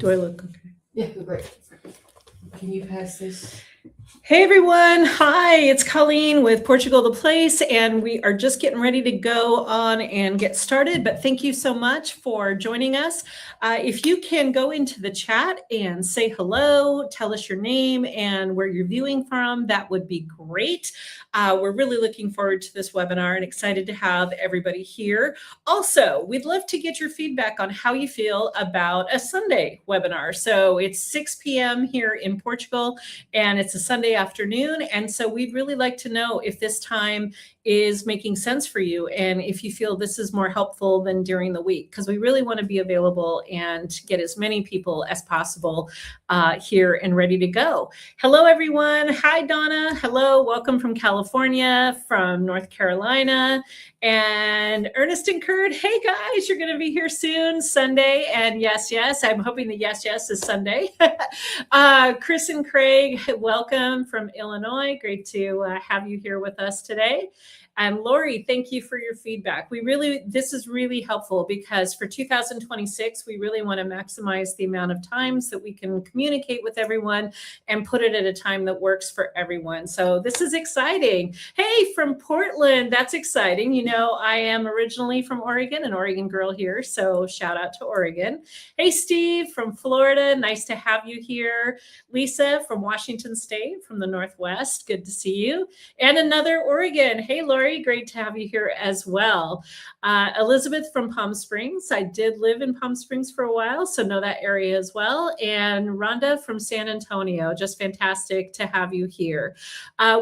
Do I look okay? Yeah, great. Can you pass this? Hey everyone, hi, it's Colleen with Portugal The Place, and we are just getting ready to go on and get started, but thank you so much for joining us. If you can go into the chat and say hello, tell us your name and where you're viewing from, that would be great. We're really looking forward to this webinar and excited to have everybody here. Also, we'd love to get your feedback on how you feel about a Sunday webinar. So it's 6 p.m. here in Portugal, and it's a Sunday afternoon. And so we'd really like to know if this time is making sense for you and if you feel this is more helpful than during the week, because we really want to be available and get as many people as possible here and ready to go. Hello, everyone. Hi, Donna. Hello. Welcome from California, from North Carolina. And Ernest and Kurt, hey guys, you're going to be here soon, Sunday. And yes, I'm hoping the yes is Sunday. Chris and Craig, welcome from Illinois. Great to have you here with us today. And Lori, thank you for your feedback. This is really helpful because for 2026, we really want to maximize the amount of times that we can communicate with everyone and put it at a time that works for everyone. So this is exciting. Hey, from Portland, that's exciting. You know, I am originally from Oregon, an Oregon girl here. So shout out to Oregon. Hey, Steve from Florida. Nice to have you here. Lisa from Washington State, from the Northwest. Good to see you. And another Oregon. Hey, Lori, great to have you here as well. Elizabeth from Palm Springs. I did live in Palm Springs for a while, so know that area as well. And Rhonda from San Antonio. Just fantastic to have you here.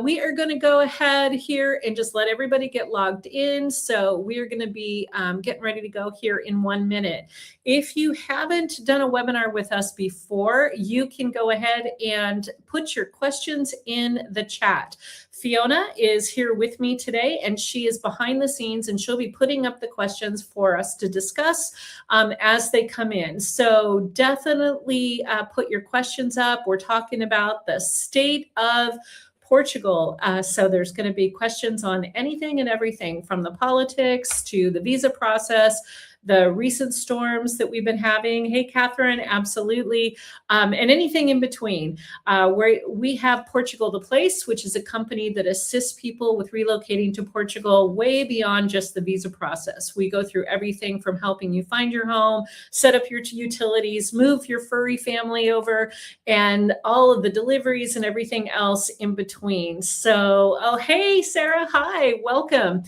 We are going to go ahead here and just let everybody get logged in. So we are going to be getting ready to go here in 1 minute. If you haven't done a webinar with us before, you can go ahead and put your questions in the chat. Fiona is here with me today, and she is behind the scenes, and she'll be putting up the questions for us to discuss as they come in. So definitely put your questions up. We're talking about the state of Portugal. So there's going to be questions on anything and everything from the politics to the visa process, the recent storms that we've been having. Hey, Catherine, absolutely. And anything in between. We have Portugal The Place, which is a company that assists people with relocating to Portugal way beyond just the visa process. We go through everything from helping you find your home, set up your utilities, move your furry family over, and all of the deliveries and everything else in between. So, oh, hey, Sarah, hi, welcome.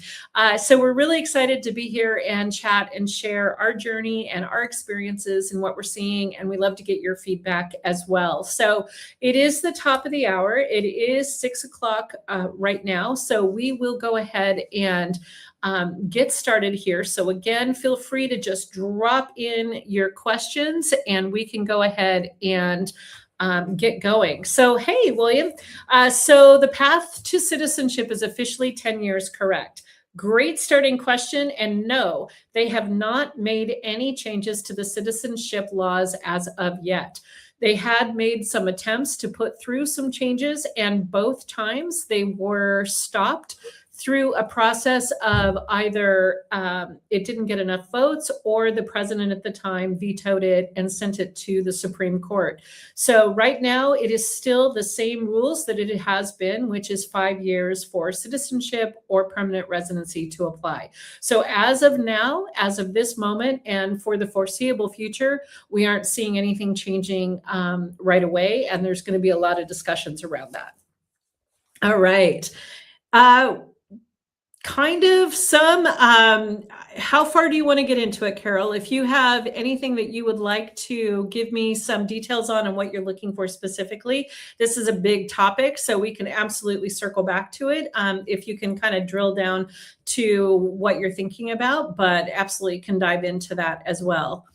So we're really excited to be here and chat and share our journey and our experiences and what we're seeing. And we love to get your feedback as well. So it is the top of the hour. It is 6 o'clock right now. So we will go ahead and get started here. So again, feel free to just drop in your questions and we can go ahead and get going. So, hey, William. So the path to citizenship is officially 10 years, correct? Great starting question. And no, they have not made any changes to the citizenship laws as of yet. They had made some attempts to put through some changes, and both times they were stopped through a process of either it didn't get enough votes or the president at the time vetoed it and sent it to the Supreme Court. So right now it is still the same rules that it has been, which is 5 years for citizenship or permanent residency to apply. So as of now, as of this moment, and for the foreseeable future, we aren't seeing anything changing right away. And there's going to be a lot of discussions around that. All right. Kind of some, how far do you want to get into it, Carol? If you have anything that you would like to give me some details on and what you're looking for specifically, this is a big topic, so we can absolutely circle back to it. If you can kind of drill down to what you're thinking about, but absolutely can dive into that as well.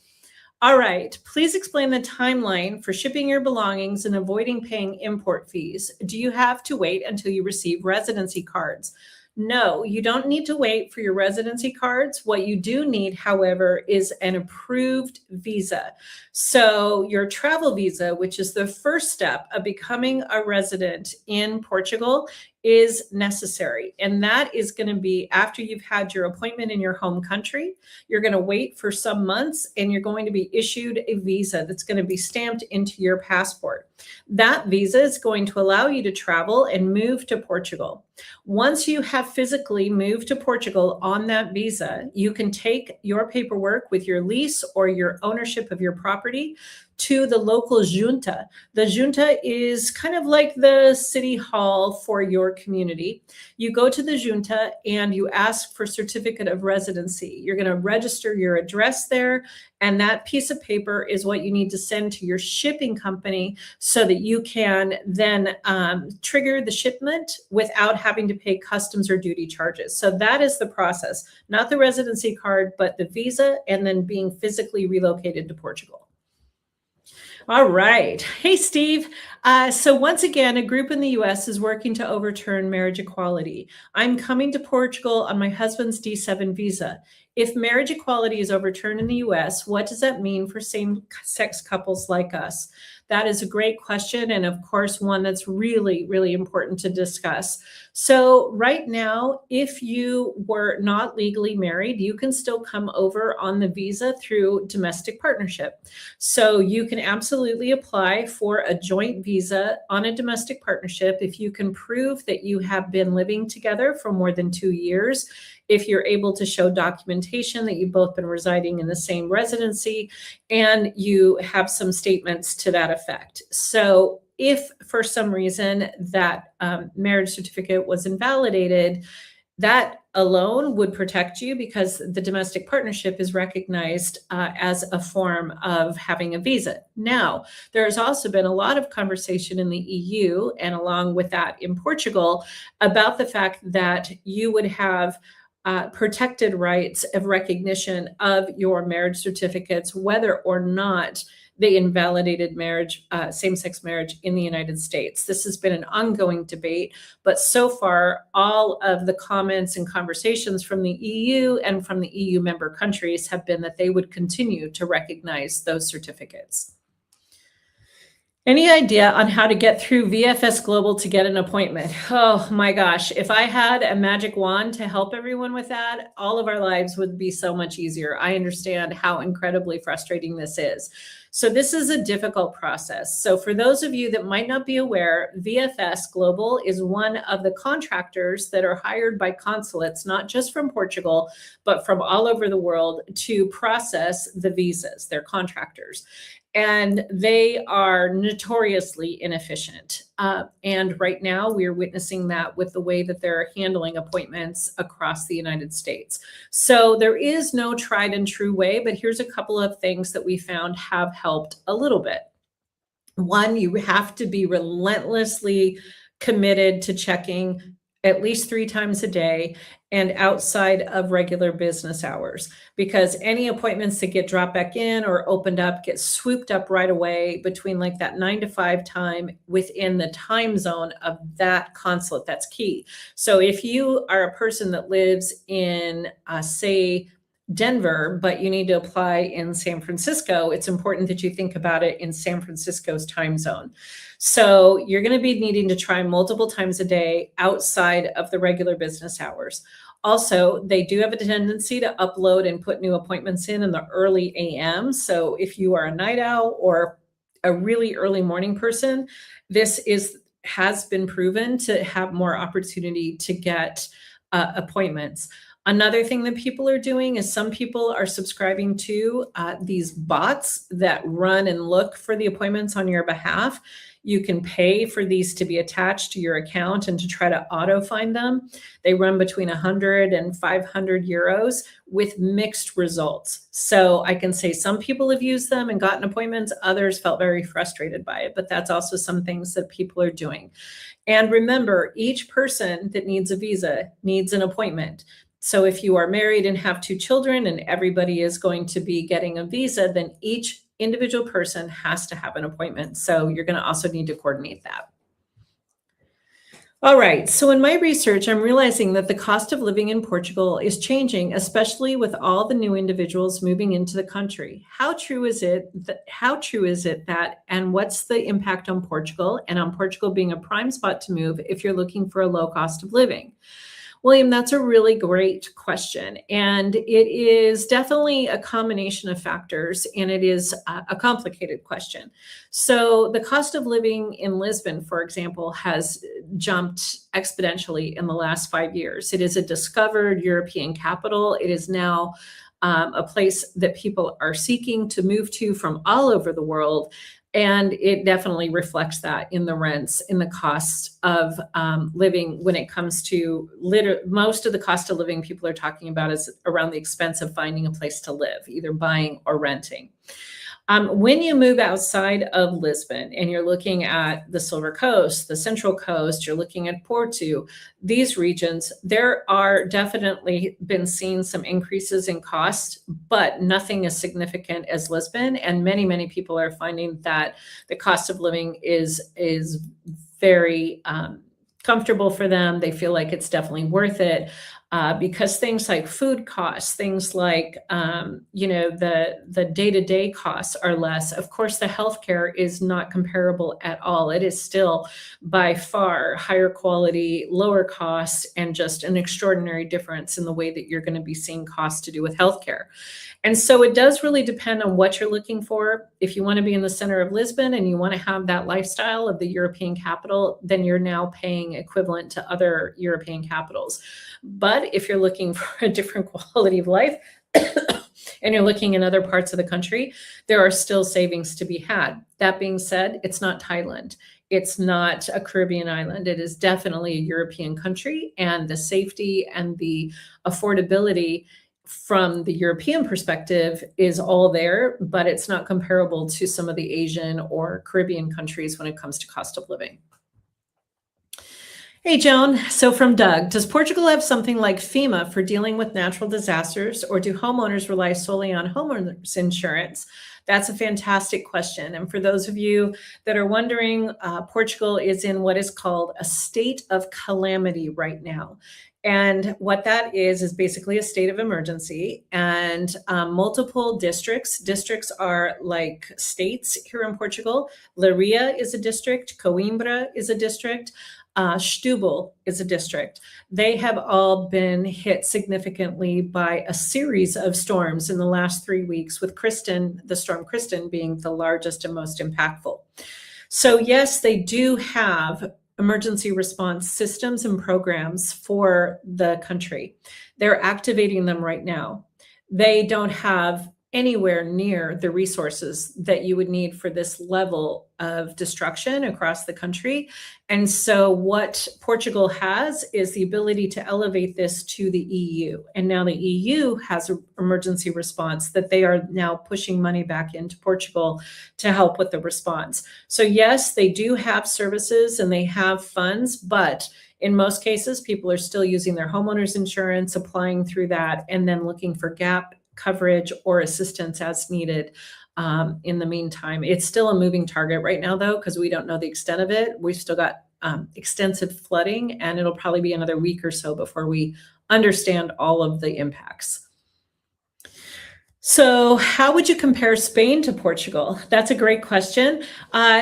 All right, please explain the timeline for shipping your belongings and avoiding paying import fees. Do you have to wait until you receive residency cards? No, you don't need to wait for your residency cards. What you do need, however, is an approved visa. So your travel visa, which is the first step of becoming a resident in Portugal, is necessary. And that is going to be after you've had your appointment in your home country. You're going to wait for some months and you're going to be issued a visa that's going to be stamped into your passport. That visa is going to allow you to travel and move to Portugal. Once you have physically moved to Portugal on that visa, you can take your paperwork with your lease or your ownership of your property to the local junta. The junta is kind of like the city hall for your community. You go to the junta and you ask for certificate of residency. You're going to register your address there, and that piece of paper is what you need to send to your shipping company so that you can then trigger the shipment without having to pay customs or duty charges. So that is the process, not the residency card, but the visa and then being physically relocated to Portugal. All right. Hey, Steve. So once again, a group in the US is working to overturn marriage equality. I'm coming to Portugal on my husband's D7 visa. If marriage equality is overturned in the US, what does that mean for same-sex couples like us? That is a great question, and of course, one that's really, really important to discuss. So right now, if you were not legally married, you can still come over on the visa through domestic partnership. So you can absolutely apply for a joint visa on a domestic partnership if you can prove that you have been living together for more than 2 years, if you're able to show documentation that you've both been residing in the same residency, and you have some statements to that effect. So if for some reason that marriage certificate was invalidated, that alone would protect you because the domestic partnership is recognized as a form of having a visa. Now, there's also been a lot of conversation in the EU and along with that in Portugal about the fact that you would have protected rights of recognition of your marriage certificates, whether or not they invalidated marriage, same-sex marriage in the United States. This has been an ongoing debate, but so far, all of the comments and conversations from the EU and from the EU member countries have been that they would continue to recognize those certificates. Any idea on how to get through VFS Global to get an appointment? Oh my gosh, if I had a magic wand to help everyone with that, all of our lives would be so much easier. I understand how incredibly frustrating this is. So this is a difficult process. So for those of you that might not be aware, VFS Global is one of the contractors that are hired by consulates, not just from Portugal, but from all over the world to process the visas. They're contractors. And they are notoriously inefficient. And right now we're witnessing that with the way that they're handling appointments across the United States. So there is no tried and true way, but here's a couple of things that we found have helped a little bit. One, you have to be relentlessly committed to checking at least 3 times a day and outside of regular business hours, because any appointments that get dropped back in or opened up get swooped up right away between like that 9 to 5 time within the time zone of that consulate. That's key. So if you are a person that lives in, say, Denver, but you need to apply in San Francisco, it's important that you think about it in San Francisco's time zone. So you're going to be needing to try multiple times a day outside of the regular business hours. Also, they do have a tendency to upload and put new appointments in the early AM. So if you are a night owl or a really early morning person, this has been proven to have more opportunity to get appointments. Another thing that people are doing is some people are subscribing to these bots that run and look for the appointments on your behalf. You can pay for these to be attached to your account and to try to auto find them. They run between 100 and 500 euros with mixed results. So I can say some people have used them and gotten appointments. Others felt very frustrated by it, but that's also some things that people are doing. And remember, each person that needs a visa needs an appointment. So if you are married and have 2 children and everybody is going to be getting a visa, then each individual person has to have an appointment. So you're going to also need to coordinate that. All right. So in my research, I'm realizing that the cost of living in Portugal is changing, especially with all the new individuals moving into the country. How true is it that, and what's the impact on Portugal and on Portugal being a prime spot to move if you're looking for a low cost of living? William, that's a really great question. And it is definitely a combination of factors, and it is a complicated question. So, the cost of living in Lisbon, for example, has jumped exponentially in the last 5 years. It is a discovered European capital. It is now a place that people are seeking to move to from all over the world. And it definitely reflects that in the rents, in the cost of living when it comes to most of the cost of living people are talking about is around the expense of finding a place to live, either buying or renting. When you move outside of Lisbon and you're looking at the Silver Coast, the Central Coast, you're looking at Porto, these regions, there are definitely been seen some increases in cost, but nothing as significant as Lisbon. And many people are finding that the cost of living is very comfortable for them. They feel like it's definitely worth it. Because things like food costs, things like the day-to-day costs are less. Of course, the healthcare is not comparable at all. It is still by far higher quality, lower cost, and just an extraordinary difference in the way that you're going to be seeing costs to do with healthcare. And so it does really depend on what you're looking for. If you want to be in the center of Lisbon and you want to have that lifestyle of the European capital, then you're now paying equivalent to other European capitals. But if you're looking for a different quality of life and you're looking in other parts of the country, there are still savings to be had. That being said, it's not Thailand. It's not a Caribbean island. It is definitely a European country, and the safety and the affordability from the European perspective is all there, but it's not comparable to some of the Asian or Caribbean countries when it comes to cost of living. Hey, Joan. So from Doug, does Portugal have something like FEMA for dealing with natural disasters, or do homeowners rely solely on homeowners insurance? That's a fantastic question. And for those of you that are wondering, Portugal is in what is called a state of calamity right now. And what that is basically a state of emergency, and multiple districts are like states here in Portugal. Leiria is a district, Coimbra is a district, Setúbal is a district. They have all been hit significantly by a series of storms in the last 3 weeks, with the storm Kristen being the largest and most impactful. So yes, they do have emergency response systems and programs for the country. They're activating them right now. They don't have anywhere near the resources that you would need for this level of destruction across the country. And so what Portugal has is the ability to elevate this to the EU. And now the EU has an emergency response that they are now pushing money back into Portugal to help with the response. So yes, they do have services and they have funds, but in most cases, people are still using their homeowners insurance, applying through that, and then looking for gap coverage or assistance as needed. In the meantime, it's still a moving target right now, though, because we don't know the extent of it. We've still got extensive flooding, and it'll probably be another week or so before we understand all of the impacts. So how would you compare Spain to Portugal? That's a great question.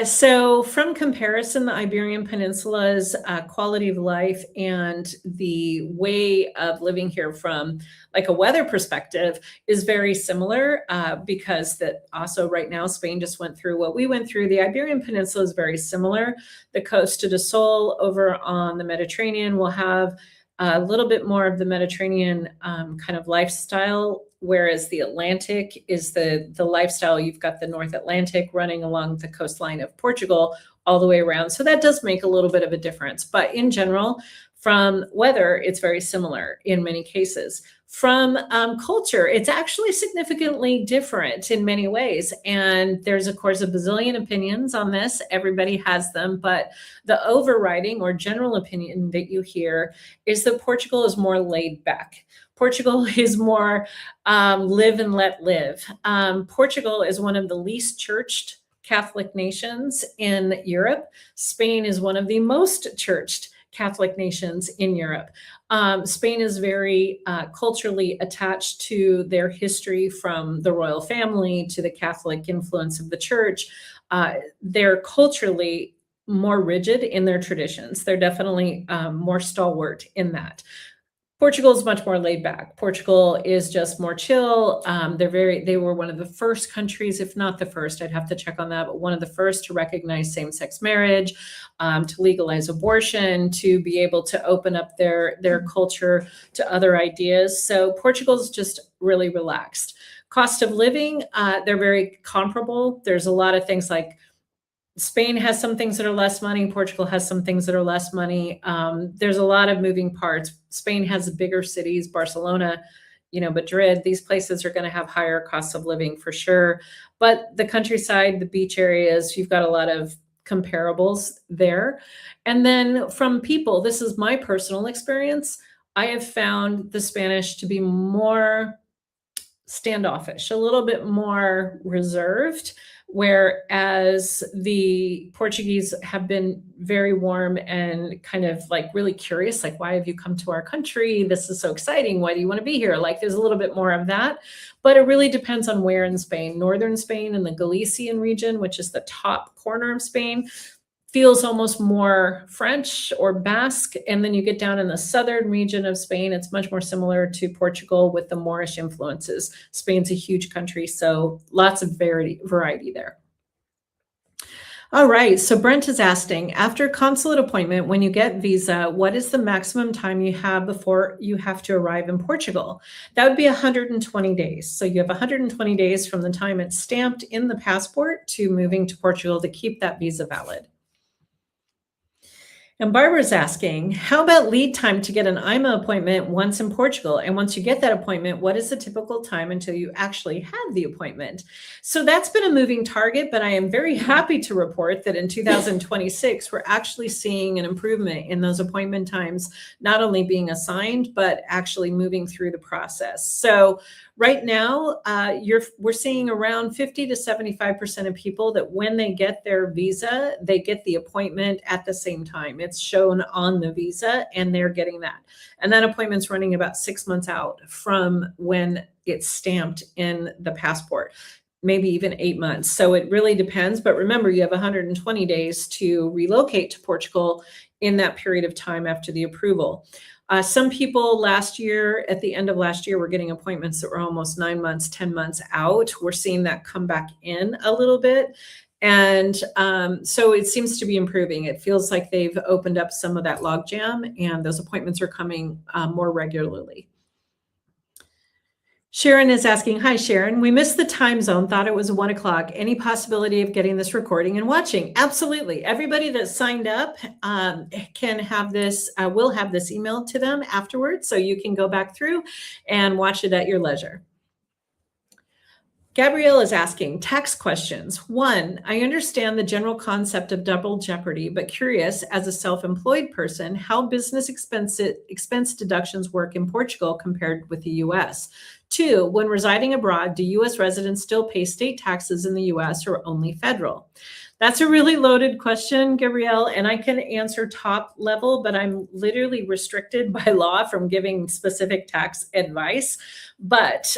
So from comparison, the Iberian Peninsula's quality of life and the way of living here from like a weather perspective is very similar, because that also right now Spain just went through what we went through. The Iberian Peninsula is very similar. The Costa del Sol over on the Mediterranean will have a little bit more of the Mediterranean kind of lifestyle, whereas the Atlantic is the lifestyle. You've got the North Atlantic running along the coastline of Portugal all the way around. So that does make a little bit of a difference. But in general, from weather, it's very similar in many cases. From culture, it's actually significantly different in many ways. And there's, of course, a bazillion opinions on this. Everybody has them. But the overriding or general opinion that you hear is that Portugal is more laid back. Portugal is more live and let live. Portugal is one of the least churched Catholic nations in Europe. Spain is one of the most churched Catholic nations in Europe. Spain is very culturally attached to their history, from the royal family to the Catholic influence of the church. They're culturally more rigid in their traditions. They're definitely more stalwart in that. Portugal is much more laid back. Portugal is just more chill. They were one of the first countries, if not the first, I'd have to check on that, but one of the first to recognize same-sex marriage, to legalize abortion, to be able to open up their culture to other ideas. So Portugal's just really relaxed. Cost of living, they're very comparable. There's a lot of things like Spain has some things that are less money. Portugal has some things that are less money. There's a lot of moving parts. Spain has bigger cities, Barcelona, Madrid. These places are going to have higher costs of living for sure. But the countryside, the beach areas, you've got a lot of comparables there. And then from people, this is my personal experience. I have found the Spanish to be more standoffish, a little bit more reserved, whereas the Portuguese have been very warm and kind of like really curious, like, why have you come to our country? This is so exciting. Why do you want to be here? Like, there's a little bit more of that, but it really depends on where in Spain. Northern Spain and the Galician region, which is the top corner of Spain, feels almost more French or Basque. And then you get down in the southern region of Spain, it's much more similar to Portugal with the Moorish influences. Spain's a huge country, so lots of variety there. All right, so Brent is asking, after consulate appointment, when you get visa, what is the maximum time you have before you have to arrive in Portugal? That would be 120 days. So you have 120 days from the time it's stamped in the passport to moving to Portugal to keep that visa valid. And Barbara's asking, how about lead time to get an IMA appointment once in Portugal? And once you get that appointment, what is the typical time until you actually have the appointment? So that's been a moving target, but I am very happy to report that in 2026, we're actually seeing an improvement in those appointment times, not only being assigned, but actually moving through the process. So right now, we're seeing around 50 to 75% of people that when they get their visa, they get the appointment at the same time. It's shown on the visa and they're getting that. And that appointment's running about 6 months out from when it's stamped in the passport, maybe even 8 months. So it really depends. But remember, you have 120 days to relocate to Portugal in that period of time after the approval. Some people last year, at the end of last year, were getting appointments that were almost 9 months, 10 months out. We're seeing that come back in a little bit. And so it seems to be improving. It feels like they've opened up some of that logjam and those appointments are coming more regularly. Sharon is asking, hi, Sharon. We missed the time zone, thought it was 1 o'clock. Any possibility of getting this recording and watching? Absolutely. Everybody that signed up can have this, will have this emailed to them afterwards, so you can go back through and watch it at your leisure. Gabrielle is asking, tax questions. 1, I understand the general concept of double jeopardy, but curious, as a self-employed person, how business expense deductions work in Portugal compared with the US. 2, when residing abroad, do US residents still pay state taxes in the US or only federal? That's a really loaded question, Gabrielle, and I can answer top level, but I'm literally restricted by law from giving specific tax advice. But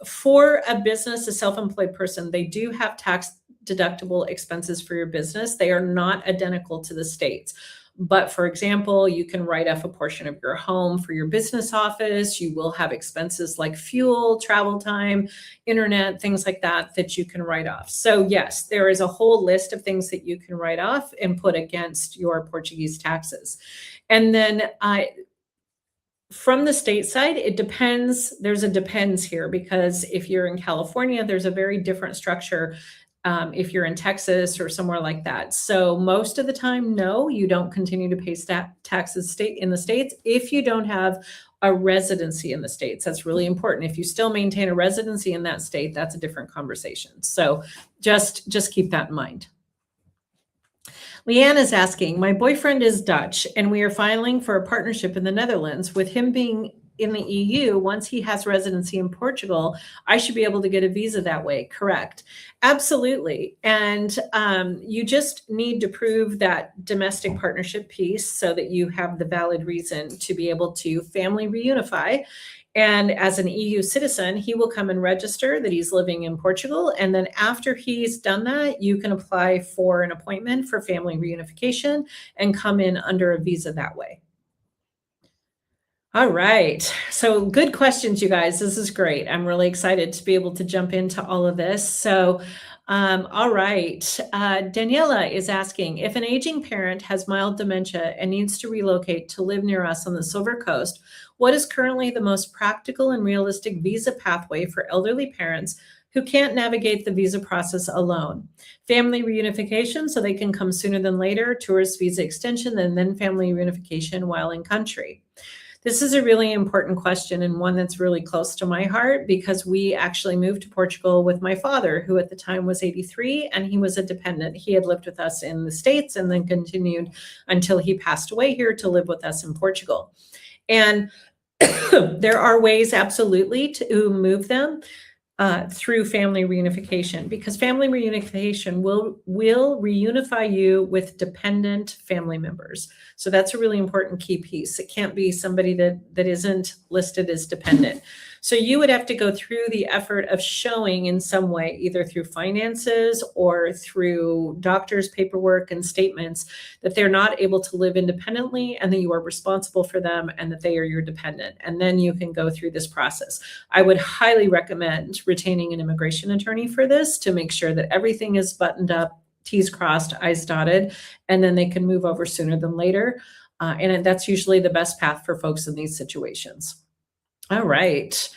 for a business, a self-employed person, they do have tax deductible expenses for your business. They are not identical to the states. But for example, you can write off a portion of your home for your business office. You will have expenses like fuel, travel time, internet, things like that, that you can write off. So yes, there is a whole list of things that you can write off and put against your Portuguese taxes. And then from the state side, it depends. There's a depends here, because if you're in California, there's a very different structure. If you're in Texas or somewhere like that. So most of the time, no, you don't continue to pay taxes in the States if you don't have a residency in the States. That's really important. If you still maintain a residency in that state, that's a different conversation. So just keep that in mind. Leanne is asking, my boyfriend is Dutch and we are filing for a partnership in the Netherlands. With him being in the EU, once he has residency in Portugal, I should be able to get a visa that way. Correct. Absolutely. And you just need to prove that domestic partnership piece so that you have the valid reason to be able to family reunify. And as an EU citizen, he will come and register that he's living in Portugal. And then after he's done that, you can apply for an appointment for family reunification and come in under a visa that way. All right. So good questions, you guys. This is great. I'm really excited to be able to jump into all of this. So, all right. Daniela is asking, if an aging parent has mild dementia and needs to relocate to live near us on the Silver Coast, what is currently the most practical and realistic visa pathway for elderly parents who can't navigate the visa process alone? Family reunification so they can come sooner than later, tourist visa extension, and then family reunification while in country. This is a really important question and one that's really close to my heart because we actually moved to Portugal with my father, who at the time was 83, and he was a dependent. He had lived with us in the States and then continued until he passed away here to live with us in Portugal. And there are ways absolutely to move them through family reunification, because family reunification will reunify you with dependent family members. So that's a really important key piece. It can't be somebody that isn't listed as dependent. So you would have to go through the effort of showing in some way, either through finances or through doctor's paperwork and statements, that they're not able to live independently and that you are responsible for them and that they are your dependent. And then you can go through this process. I would highly recommend retaining an immigration attorney for this to make sure that everything is buttoned up, T's crossed, I's dotted, and then they can move over sooner than later. And that's usually the best path for folks in these situations. All right.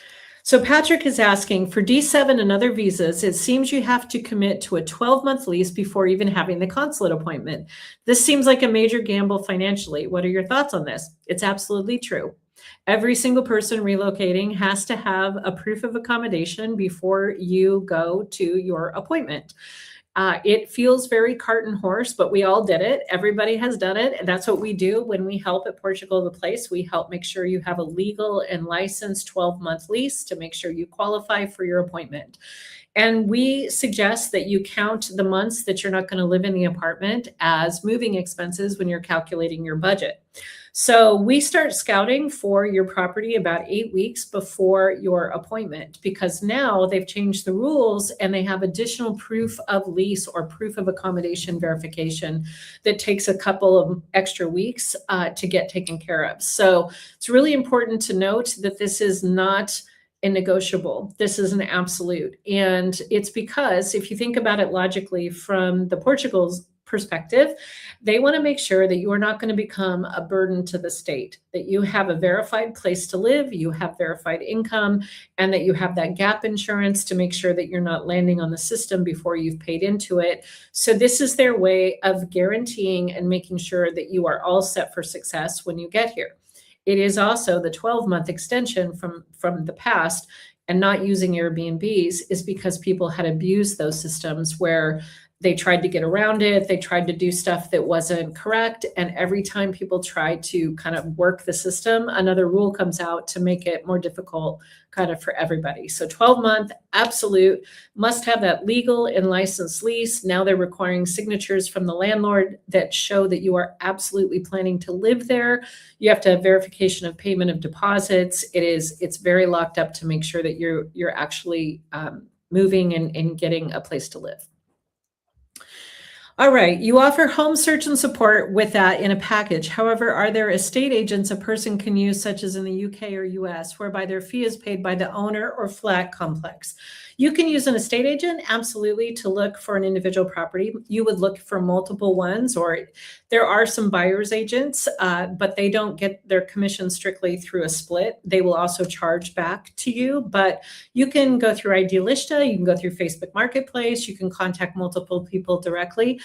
So Patrick is asking, for D7 and other visas, it seems you have to commit to a 12-month lease before even having the consulate appointment. This seems like a major gamble financially. What are your thoughts on this? It's absolutely true. Every single person relocating has to have a proof of accommodation before you go to your appointment. It feels very cart and horse, but we all did it. Everybody has done it. And that's what we do when we help at Portugal The Place. We help make sure you have a legal and licensed 12-month lease to make sure you qualify for your appointment. And we suggest that you count the months that you're not going to live in the apartment as moving expenses when you're calculating your budget. So we start scouting for your property about 8 weeks before your appointment, because now they've changed the rules and they have additional proof of lease or proof of accommodation verification that takes a couple of extra weeks to get taken care of. So it's really important to note that this is not a negotiable. This is an absolute. And it's because if you think about it logically from the Portugal's perspective, they want to make sure that you are not going to become a burden to the state, that you have a verified place to live, you have verified income, and that you have that gap insurance to make sure that you're not landing on the system before you've paid into it. So this is their way of guaranteeing and making sure that you are all set for success when you get here. It is also the 12-month extension from the past, and not using Airbnbs is because people had abused those systems where they tried to get around it. They tried to do stuff that wasn't correct. And every time people try to kind of work the system, another rule comes out to make it more difficult kind of for everybody. So 12-month, absolute, must have that legal and licensed lease. Now they're requiring signatures from the landlord that show that you are absolutely planning to live there. You have to have verification of payment of deposits. It's very locked up to make sure that you're actually moving and getting a place to live. All right, you offer home search and support with that in a package. However, are there estate agents a person can use, such as in the UK or US, whereby their fee is paid by the owner or flat complex? You can use an estate agent, absolutely, to look for an individual property. You would look for multiple ones, or there are some buyer's agents, but they don't get their commission strictly through a split. They will also charge back to you, but you can go through Idealista, you can go through Facebook Marketplace, you can contact multiple people directly.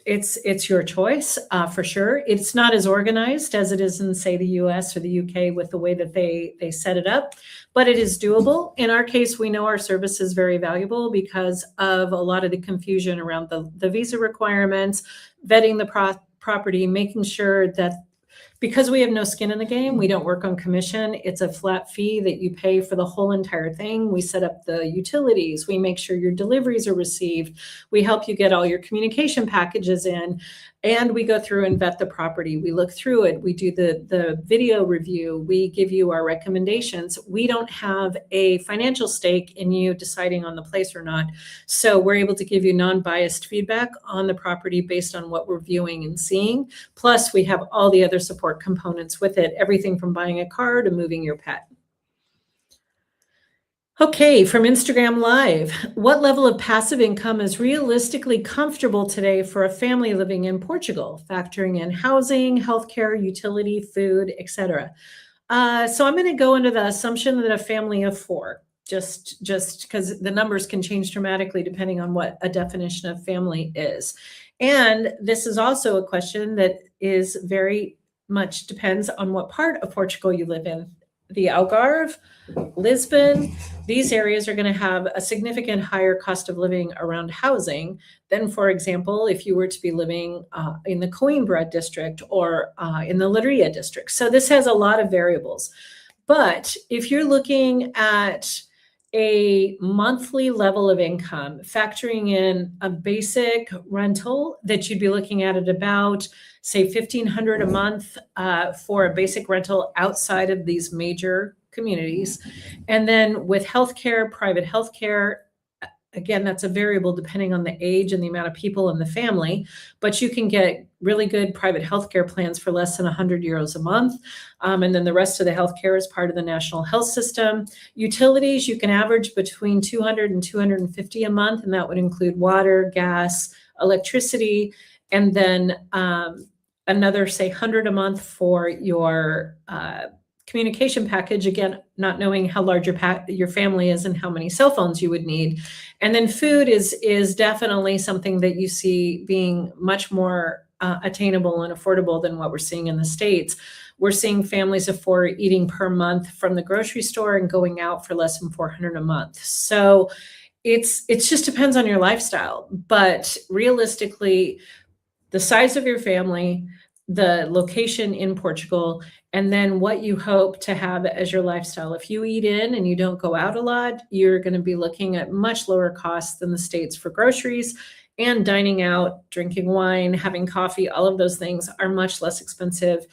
It's your choice, for sure. It's not as organized as it is in, say, the US or the UK with the way that they set it up, but it is doable. In our case, we know our service is very valuable because of a lot of the confusion around the visa requirements, vetting the property, making sure that Because we have no skin in the game, we don't work on commission. It's a flat fee that you pay for the whole entire thing. We set up the utilities. We make sure your deliveries are received. We help you get all your communication packages in. And we go through and vet the property. We look through it. We do the video review. We give you our recommendations. We don't have a financial stake in you deciding on the place or not. So we're able to give you non-biased feedback on the property based on what we're viewing and seeing. Plus, we have all the other support components with it, everything from buying a car to moving your pet. Okay, from Instagram Live, what level of passive income is realistically comfortable today for a family living in Portugal, factoring in housing, healthcare, utility, food, etc.? So I'm going to go into the assumption that a family of 4, just because the numbers can change dramatically depending on what a definition of family is. And this is also a question that is very much depends on what part of Portugal you live in. The Algarve, Lisbon, these areas are going to have a significant higher cost of living around housing than, for example, if you were to be living in the Coimbra district or in the Leiria district. So this has a lot of variables. But if you're looking at a monthly level of income, factoring in a basic rental that you'd be looking at about, say, $1,500 a month for a basic rental outside of these major communities. And then with healthcare, private healthcare, again, that's a variable depending on the age and the amount of people in the family, but you can get really good private healthcare plans for less than €100 a month. And then the rest of the healthcare is part of the national health system. Utilities, you can average between $200 and $250 a month, and that would include water, gas, electricity, and then another, say, $100 a month for your communication package, again, not knowing how large your family is and how many cell phones you would need. And then food is definitely something that you see being much more attainable and affordable than what we're seeing in the States. We're seeing families of 4 eating per month from the grocery store and going out for less than $400 a month. So it just depends on your lifestyle. But realistically, the size of your family, the location in Portugal, and then what you hope to have as your lifestyle. If you eat in and you don't go out a lot, you're going to be looking at much lower costs than the States for groceries, and dining out, drinking wine, having coffee, all of those things are much less expensive.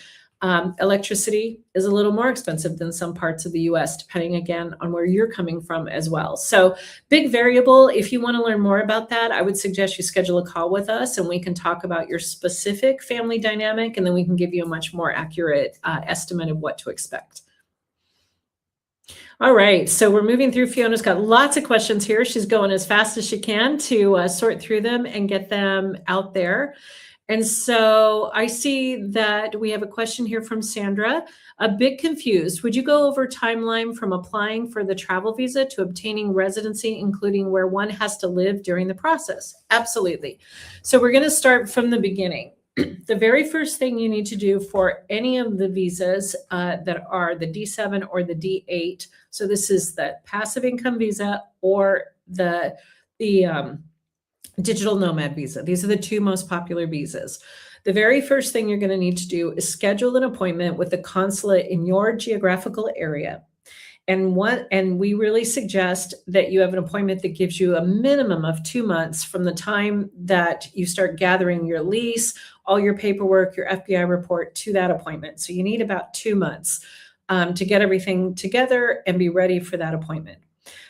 Electricity is a little more expensive than some parts of the US, depending again on where you're coming from as well. So big variable. If you want to learn more about that, I would suggest you schedule a call with us and we can talk about your specific family dynamic, and then we can give you a much more accurate estimate of what to expect. All right, so we're moving through. Fiona's got lots of questions here. She's going as fast as she can to sort through them and get them out there. And so I see that we have a question here from Sandra. A bit confused. Would you go over timeline from applying for the travel visa to obtaining residency, including where one has to live during the process? Absolutely. So we're going to start from the beginning. The very first thing you need to do for any of the visas that are the D7 or the D8, so this is the passive income visa or the digital nomad visa. These are the 2 most popular visas. The very first thing you're going to need to do is schedule an appointment with the consulate in your geographical area. And we really suggest that you have an appointment that gives you a minimum of 2 months from the time that you start gathering your lease, all your paperwork, your FBI report to that appointment. So you need about 2 months to get everything together and be ready for that appointment.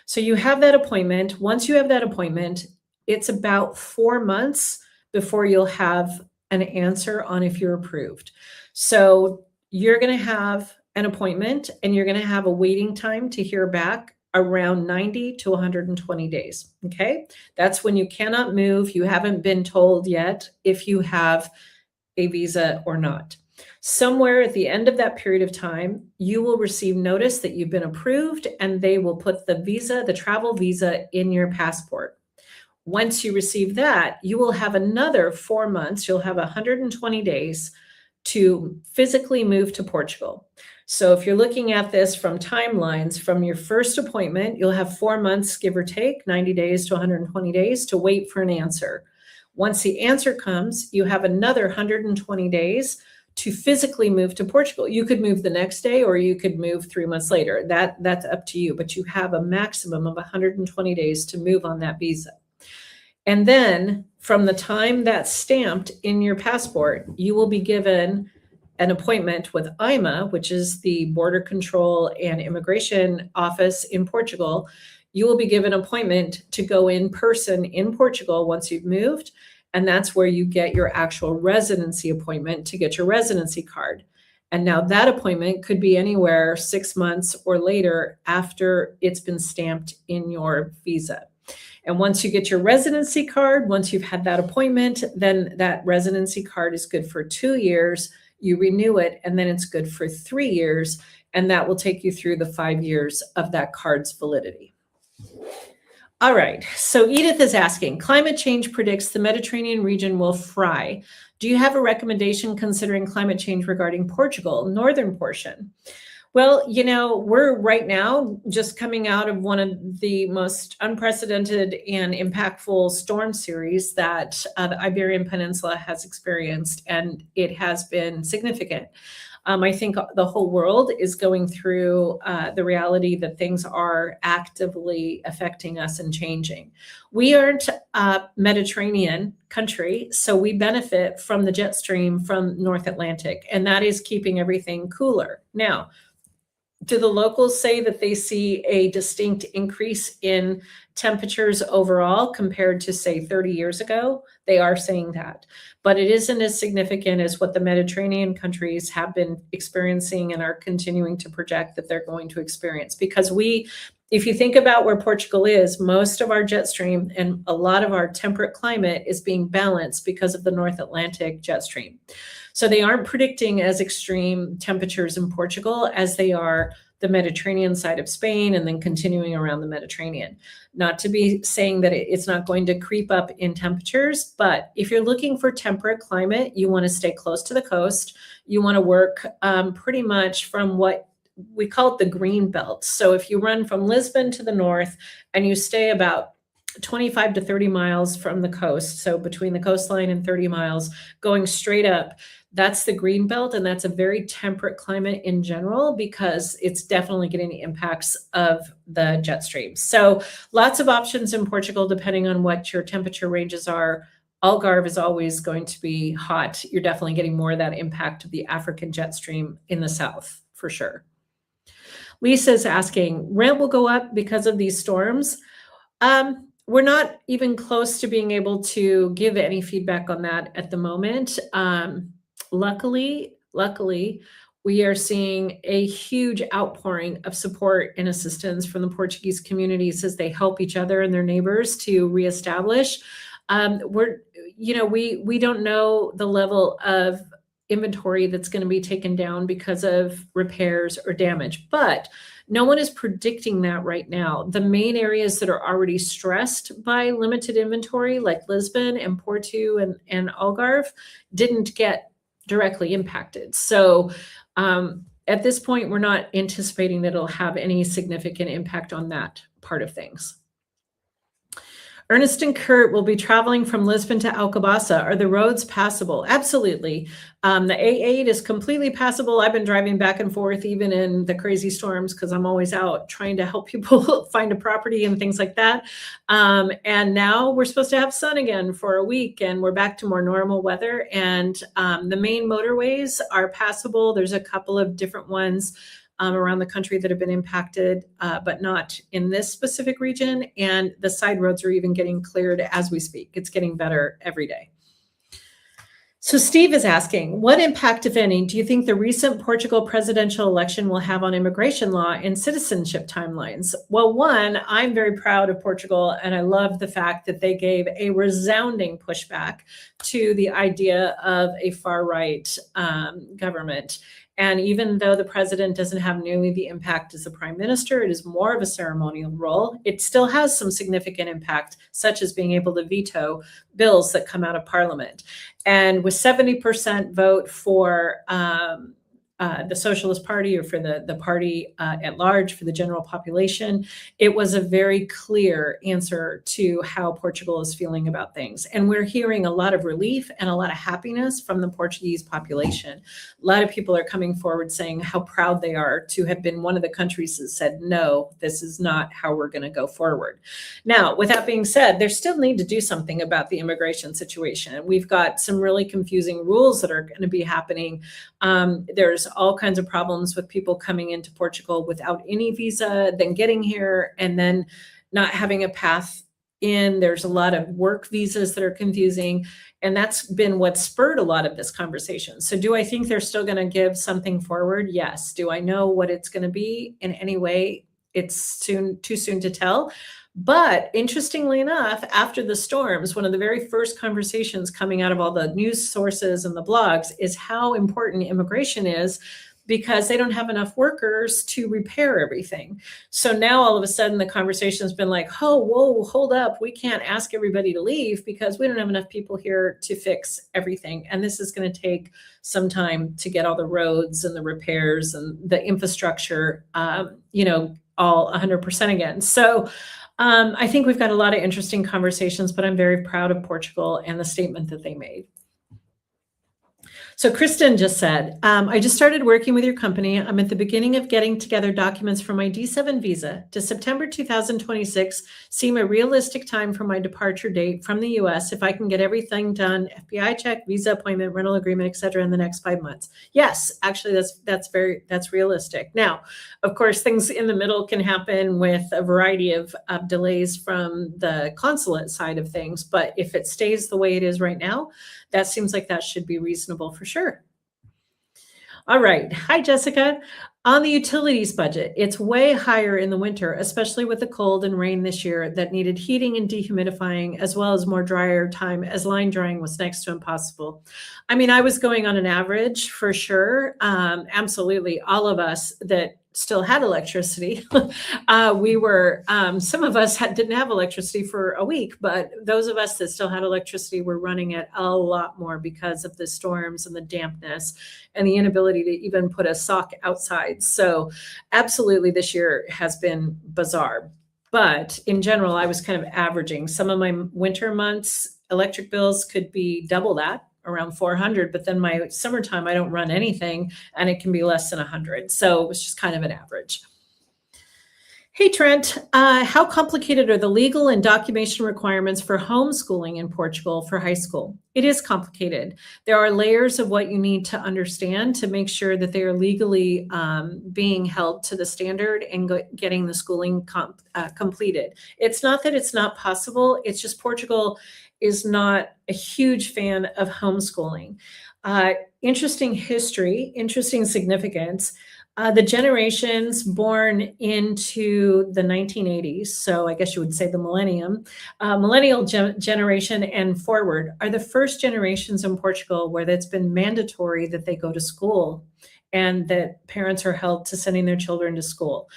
So you have that appointment. Once you have that appointment, it's about 4 months before you'll have an answer on if you're approved. So you're going to have an appointment and you're going to have a waiting time to hear back around 90 to 120 days. Okay. That's when you cannot move. You haven't been told yet if you have a visa or not. Somewhere at the end of that period of time, you will receive notice that you've been approved, and they will put the visa, the travel visa, in your passport. Once you receive that, you will have another 4 months. You'll have 120 days to physically move to Portugal. So if you're looking at this from timelines, from your first appointment, you'll have 4 months, give or take, 90 days to 120 days to wait for an answer. Once the answer comes, you have another 120 days to physically move to Portugal. You could move the next day or you could move 3 months later. That's up to you, but you have a maximum of 120 days to move on that visa. And then from the time that's stamped in your passport, you will be given an appointment with IMA, which is the Border Control and Immigration Office in Portugal. You will be given an appointment to go in person in Portugal once you've moved. And that's where you get your actual residency appointment to get your residency card. And now that appointment could be anywhere 6 months or later after it's been stamped in your visa. And once you get your residency card, once you've had that appointment, then that residency card is good for 2 years. You renew it, and then it's good for 3 years. And that will take you through the 5 years of that card's validity. All right, so Edith is asking, climate change predicts the Mediterranean region will fry. Do you have a recommendation considering climate change regarding Portugal, northern portion? Well, we're right now just coming out of one of the most unprecedented and impactful storm series that the Iberian Peninsula has experienced, and it has been significant. I think the whole world is going through the reality that things are actively affecting us and changing. We aren't a Mediterranean country, so we benefit from the jet stream from North Atlantic, and that is keeping everything cooler. Now, do the locals say that they see a distinct increase in temperatures overall compared to, say, 30 years ago? They are saying that, but it isn't as significant as what the Mediterranean countries have been experiencing and are continuing to project that they're going to experience. Because if you think about where Portugal is, most of our jet stream and a lot of our temperate climate is being balanced because of the North Atlantic jet stream. So they aren't predicting as extreme temperatures in Portugal as they are the Mediterranean side of Spain and then continuing around the Mediterranean. Not to be saying that it's not going to creep up in temperatures, but if you're looking for temperate climate, you want to stay close to the coast. You want to work pretty much from what we call it the green belt. So if you run from Lisbon to the north and you stay about 25 to 30 miles from the coast, so between the coastline and 30 miles, going straight up, that's the green belt, and that's a very temperate climate in general because it's definitely getting the impacts of the jet stream. So lots of options in Portugal depending on what your temperature ranges are. Algarve is always going to be hot. You're definitely getting more of that impact of the African jet stream in the south, for sure. Lisa's asking, rent will go up because of these storms. We're not even close to being able to give any feedback on that at the moment. Luckily, we are seeing a huge outpouring of support and assistance from the Portuguese communities as they help each other and their neighbors to reestablish. We don't know the level of inventory that's going to be taken down because of repairs or damage, but no one is predicting that right now. The main areas that are already stressed by limited inventory, like Lisbon and Porto and Algarve, didn't get directly impacted. So at this point, we're not anticipating that it'll have any significant impact on that part of things. Ernest and Kurt will be traveling from Lisbon to Alcobaça. Are the roads passable? Absolutely. The A8 is completely passable. I've been driving back and forth even in the crazy storms because I'm always out trying to help people find a property and things like that. And now we're supposed to have sun again for a week and we're back to more normal weather. And the main motorways are passable. There's a couple of different ones around the country that have been impacted, but not in this specific region. And the side roads are even getting cleared as we speak. It's getting better every day. So Steve is asking, what impact, if any, do you think the recent Portugal presidential election will have on immigration law and citizenship timelines? Well, one, I'm very proud of Portugal, and I love the fact that they gave a resounding pushback to the idea of a far-right government. And even though the president doesn't have nearly the impact as the prime minister, it is more of a ceremonial role. It still has some significant impact, such as being able to veto bills that come out of parliament. And with 70% vote for the Socialist Party or for the party at large, for the general population. It was a very clear answer to how Portugal is feeling about things. And we're hearing a lot of relief and a lot of happiness from the Portuguese population. A lot of people are coming forward saying how proud they are to have been one of the countries that said, no, this is not how we're going to go forward. Now, with that being said, they still need to do something about the immigration situation. We've got some really confusing rules that are going to be happening. There's all kinds of problems with people coming into Portugal without any visa, then getting here and then not having a path in. There's a lot of work visas that are confusing. And that's been what spurred a lot of this conversation. So do I think they're still going to give something forward? Yes. Do I know what it's going to be in any way? It's too soon to tell. But interestingly enough, after the storms, one of the very first conversations coming out of all the news sources and the blogs is how important immigration is, because they don't have enough workers to repair everything. So now all of a sudden the conversation has been like, oh, whoa, hold up. We can't ask everybody to leave because we don't have enough people here to fix everything. And this is going to take some time to get all the roads and the repairs and the infrastructure, all 100% again. So I think we've got a lot of interesting conversations, but I'm very proud of Portugal and the statement that they made. So Kristen just said, I just started working with your company. I'm at the beginning of getting together documents for my D7 visa. Does September 2026 seem a realistic time for my departure date from the US if I can get everything done, FBI check, visa appointment, rental agreement, et cetera, in the next 5 months? Yes, actually, that's realistic. Now, of course, things in the middle can happen with a variety of delays from the consulate side of things. But if it stays the way it is right now, that seems like that should be reasonable for sure. All right. Hi, Jessica. On the utilities budget, it's way higher in the winter, especially with the cold and rain this year that needed heating and dehumidifying, as well as more drier time, as line drying was next to impossible. I mean, I was going on an average for sure. Absolutely. All of us that still had electricity. We were, some of us didn't have electricity for a week, but those of us that still had electricity were running it a lot more because of the storms and the dampness and the inability to even put a sock outside. So absolutely, this year has been bizarre. But in general, I was kind of averaging. Some of my winter months, electric bills could be double that, around 400, but then my summertime, I don't run anything and it can be less than 100. So it was just kind of an average. Hey, Trent, how complicated are the legal and documentation requirements for homeschooling in Portugal for high school? It is complicated. There are layers of what you need to understand to make sure that they are legally being held to the standard and getting the schooling completed. It's not that it's not possible. It's just Portugal is not a huge fan of homeschooling. Interesting history, interesting significance. The generations born into the 1980s, so I guess you would say the millennial generation and forward are the first generations in Portugal where it's been mandatory that they go to school and that parents are held to sending their children to school.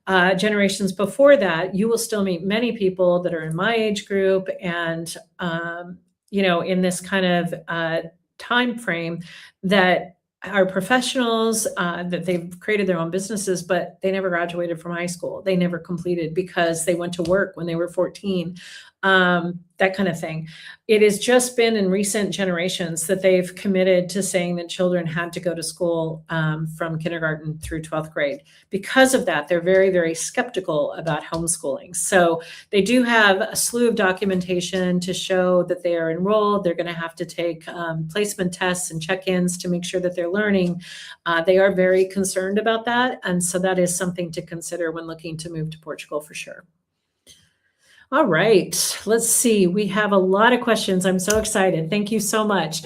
Generations before that, you will still meet many people that are in my age group and, in this kind of time frame that are professionals, that they've created their own businesses, but they never graduated from high school. They never completed because they went to work when they were 14, that kind of thing. It has just been in recent generations that they've committed to saying that children had to go to school from kindergarten through 12th grade. Because of that, they're very, very skeptical about homeschooling. So they do have a slew of documentation to show that they are enrolled. They're going to have to take placement tests and check-ins to make sure that they're learning. They are very concerned about that. And so that is something to consider when looking to move to Portugal for sure. All right, let's see. We have a lot of questions. I'm so excited. Thank you so much.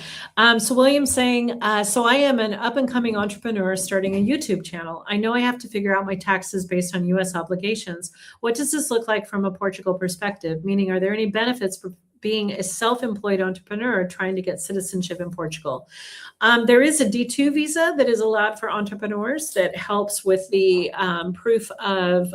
So William's saying, so I am an up and coming entrepreneur starting a YouTube channel. I know I have to figure out my taxes based on US obligations. What does this look like from a Portugal perspective? Meaning, are there any benefits for being a self-employed entrepreneur trying to get citizenship in Portugal. There is a D2 visa that is allowed for entrepreneurs that helps with the proof of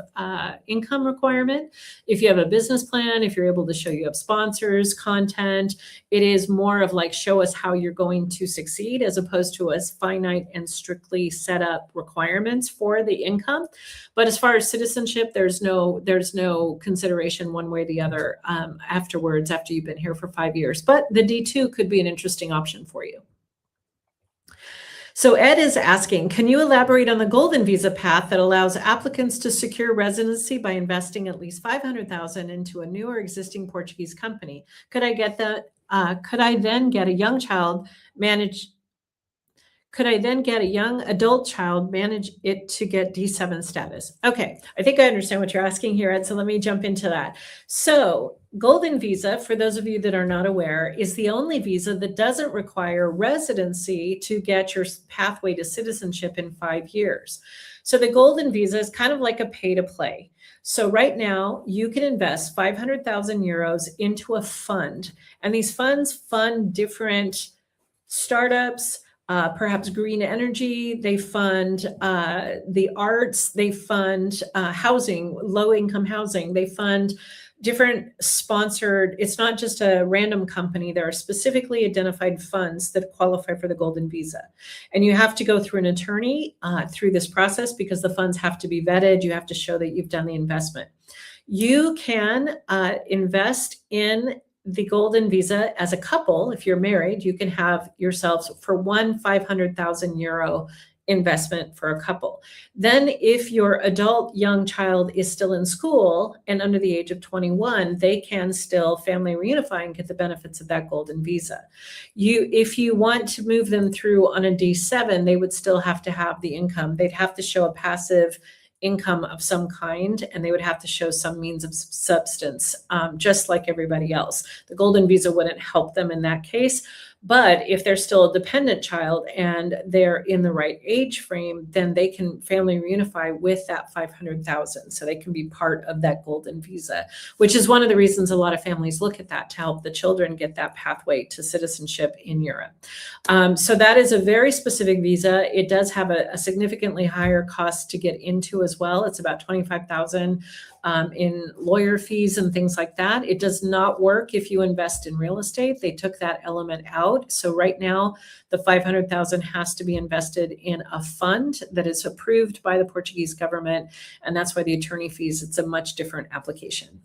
income requirement. If you have a business plan, if you're able to show you have sponsors, content, it is more of like, show us how you're going to succeed, as opposed to as finite and strictly set up requirements for the income. But as far as citizenship, there's no consideration one way or the other afterwards, after you've been here for 5 years. But the D2 could be an interesting option for you. So Ed is asking, can you elaborate on the golden visa path that allows applicants to secure residency by investing at least 500,000 into a new or existing Portuguese company? Could I get that? Could I then get a young adult child manage it to get D7 status? Okay, I think I understand what you're asking here, Ed, so let me jump into that. So golden visa, for those of you that are not aware, is the only visa that doesn't require residency to get your pathway to citizenship in 5 years. So the golden visa is kind of like a pay to play. So right now you can invest 500,000 euros into a fund, and these funds fund different startups, perhaps green energy. They fund the arts. They fund housing, low-income housing. They fund different sponsored. It's not just a random company. There are specifically identified funds that qualify for the golden visa. And you have to go through an attorney through this process, because the funds have to be vetted. You have to show that you've done the investment. You can invest in the golden visa as a couple. If you're married, you can have yourselves for one 500,000 euro investment for a couple. Then if your adult young child is still in school and under the age of 21, they can still family reunify and get the benefits of that golden visa. If you want to move them through on a D7, they would still have to have the income. They'd have to show a passive income of some kind, and they would have to show some means of substance, just like everybody else. The golden visa wouldn't help them in that case. But if they're still a dependent child and they're in the right age frame, then they can family reunify with that 500,000. So they can be part of that golden visa, which is one of the reasons a lot of families look at that, to help the children get that pathway to citizenship in Europe. So that is a very specific visa. It does have a significantly higher cost to get into as well. It's about 25,000 in lawyer fees and things like that. It does not work if you invest in real estate. They took that element out. So right now, the 500,000 has to be invested in a fund that is approved by the Portuguese government. And that's why the attorney fees, it's a much different application.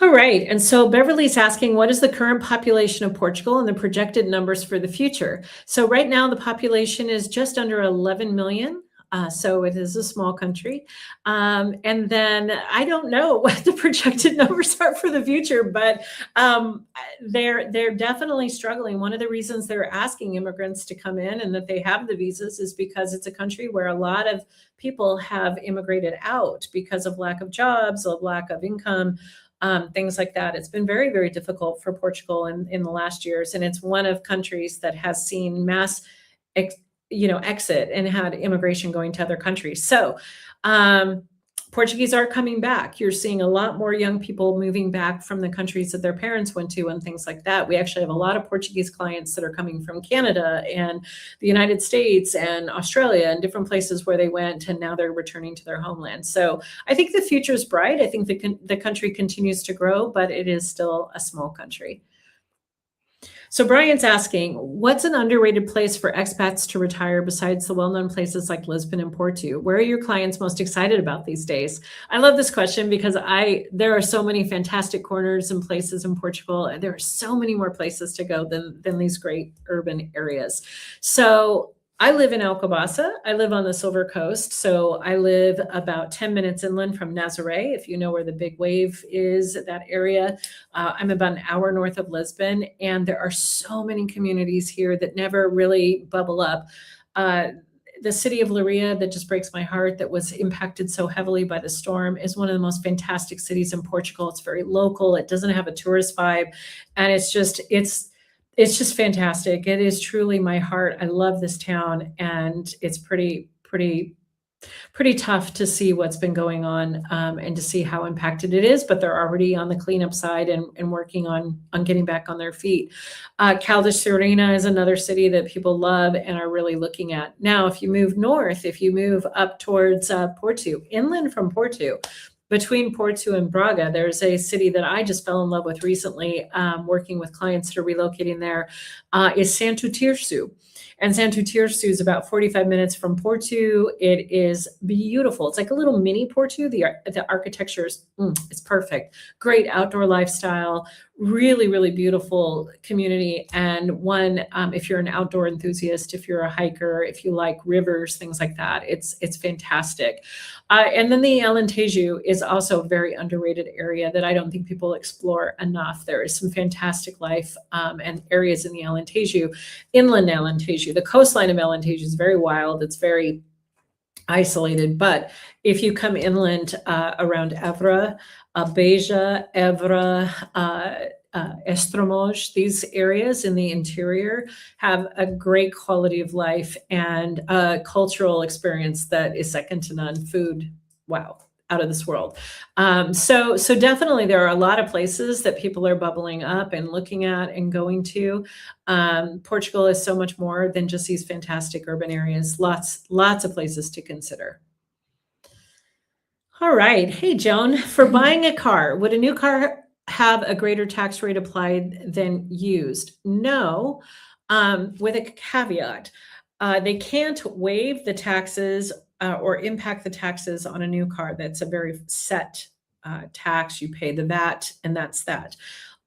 All right. And so Beverly's asking, what is the current population of Portugal and the projected numbers for the future? So right now, the population is just under 11 million. So it is a small country. And then I don't know what the projected numbers are for the future, but they're definitely struggling. One of the reasons they're asking immigrants to come in and that they have the visas is because it's a country where a lot of people have immigrated out because of lack of jobs, of lack of income, things like that. It's been very, very difficult for Portugal in the last years. And it's one of countries that has seen mass exit and had immigration going to other countries. So Portuguese are coming back. You're seeing a lot more young people moving back from the countries that their parents went to and things like that. We actually have a lot of Portuguese clients that are coming from Canada and the United States and Australia and different places where they went, and now they're returning to their homeland. So I think the future is bright. I think the country continues to grow, but it is still a small country. So Brian's asking, what's an underrated place for expats to retire besides the well-known places like Lisbon and Porto? Where are your clients most excited about these days? I love this question because there are so many fantastic corners and places in Portugal. There are so many more places to go than these great urban areas. So I live in Alcobaça. I live on the Silver Coast. So I live about 10 minutes inland from Nazaré. If you know where the big wave is, that area. I'm about an hour north of Lisbon. And there are so many communities here that never really bubble up. The city of Leiria, that just breaks my heart, that was impacted so heavily by the storm, is one of the most fantastic cities in Portugal. It's very local. It doesn't have a tourist vibe. And it's just fantastic. It is truly my heart. I love this town, and it's pretty Pretty tough to see what's been going on, and to see how impacted it is, but they're already on the cleanup side and working on getting back on their feet. Caldas Serena is another city that people love and are really looking at. Now, if you move north, if you move up towards Porto, inland from Porto, between Porto and Braga, there's a city that I just fell in love with recently, working with clients that are relocating there, is Santo Tirso. And Santo Tirso is about 45 minutes from Porto. It is beautiful. It's like a little mini Porto. The architecture is it's perfect. Great outdoor lifestyle. Really, really beautiful community. And one, if you're an outdoor enthusiast, if you're a hiker, if you like rivers, things like that, it's fantastic. And then the Alentejo is also a very underrated area that I don't think people explore enough. There is some fantastic life and areas in the Alentejo, inland Alentejo. The coastline of Alentejo is very wild. It's very isolated, but if you come inland around Évora, Beja, Évora, Estremoz, these areas in the interior have a great quality of life and a cultural experience that is second to none. Food, wow, out of this world. So definitely there are a lot of places that people are bubbling up and looking at and going to. Portugal is so much more than just these fantastic urban areas. Lots of places to consider. All right. Hey, Joan, for buying a car, would a new car have a greater tax rate applied than used? No, with a caveat. They can't waive the taxes or impact the taxes on a new car. That's a very set tax. You pay the VAT, and that's that.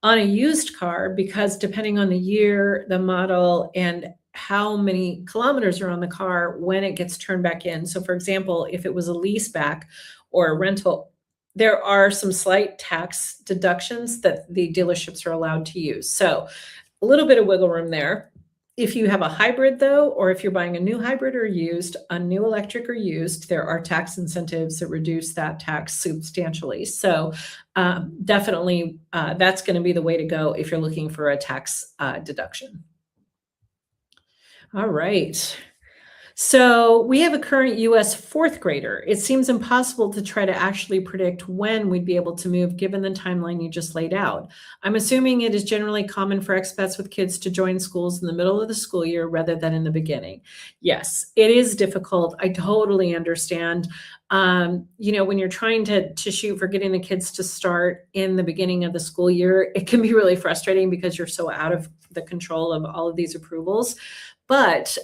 On a used car, because depending on the year, the model, and how many kilometers are on the car when it gets turned back in. So, for example, if it was a lease back or a rental, there are some slight tax deductions that the dealerships are allowed to use. So, a little bit of wiggle room there. If you have a hybrid, though, or if you're buying a new hybrid or used, a new electric or used, there are tax incentives that reduce that tax substantially. So definitely that's going to be the way to go if you're looking for a tax deduction. All right. So we have a current US fourth grader. It seems impossible to try to actually predict when we'd be able to move given the timeline you just laid out. I'm assuming it is generally common for expats with kids to join schools in the middle of the school year rather than in the beginning. Yes, it is difficult. I totally understand. When you're trying to shoot for getting the kids to start in the beginning of the school year, it can be really frustrating because you're so out of the control of all of these approvals. But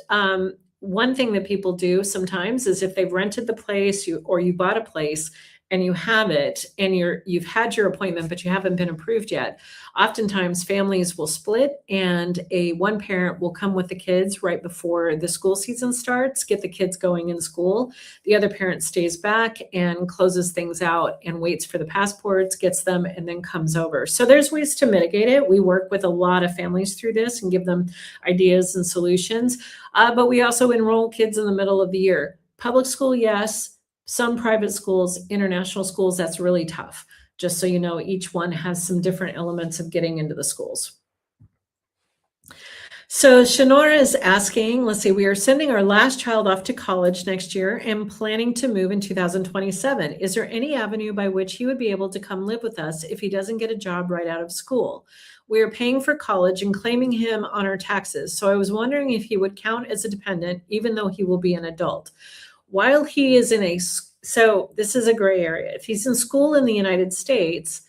one thing that people do sometimes is if they've rented the place or you bought a place and you have it and you've had your appointment, but you haven't been approved yet. Oftentimes families will split and one parent will come with the kids right before the school season starts, get the kids going in school. The other parent stays back and closes things out and waits for the passports, gets them, and then comes over. So there's ways to mitigate it. We work with a lot of families through this and give them ideas and solutions. But we also enroll kids in the middle of the year. Public school, yes. Some private schools, international schools, that's really tough. Just so you know, each one has some different elements of getting into the schools. So Shanora is asking, let's see, we are sending our last child off to college next year and planning to move in 2027. Is there any avenue by which he would be able to come live with us if he doesn't get a job right out of school? We are paying for college and claiming him on our taxes. So I was wondering if he would count as a dependent, even though he will be an adult. While he is so this is a gray area. If he's in school in the United States,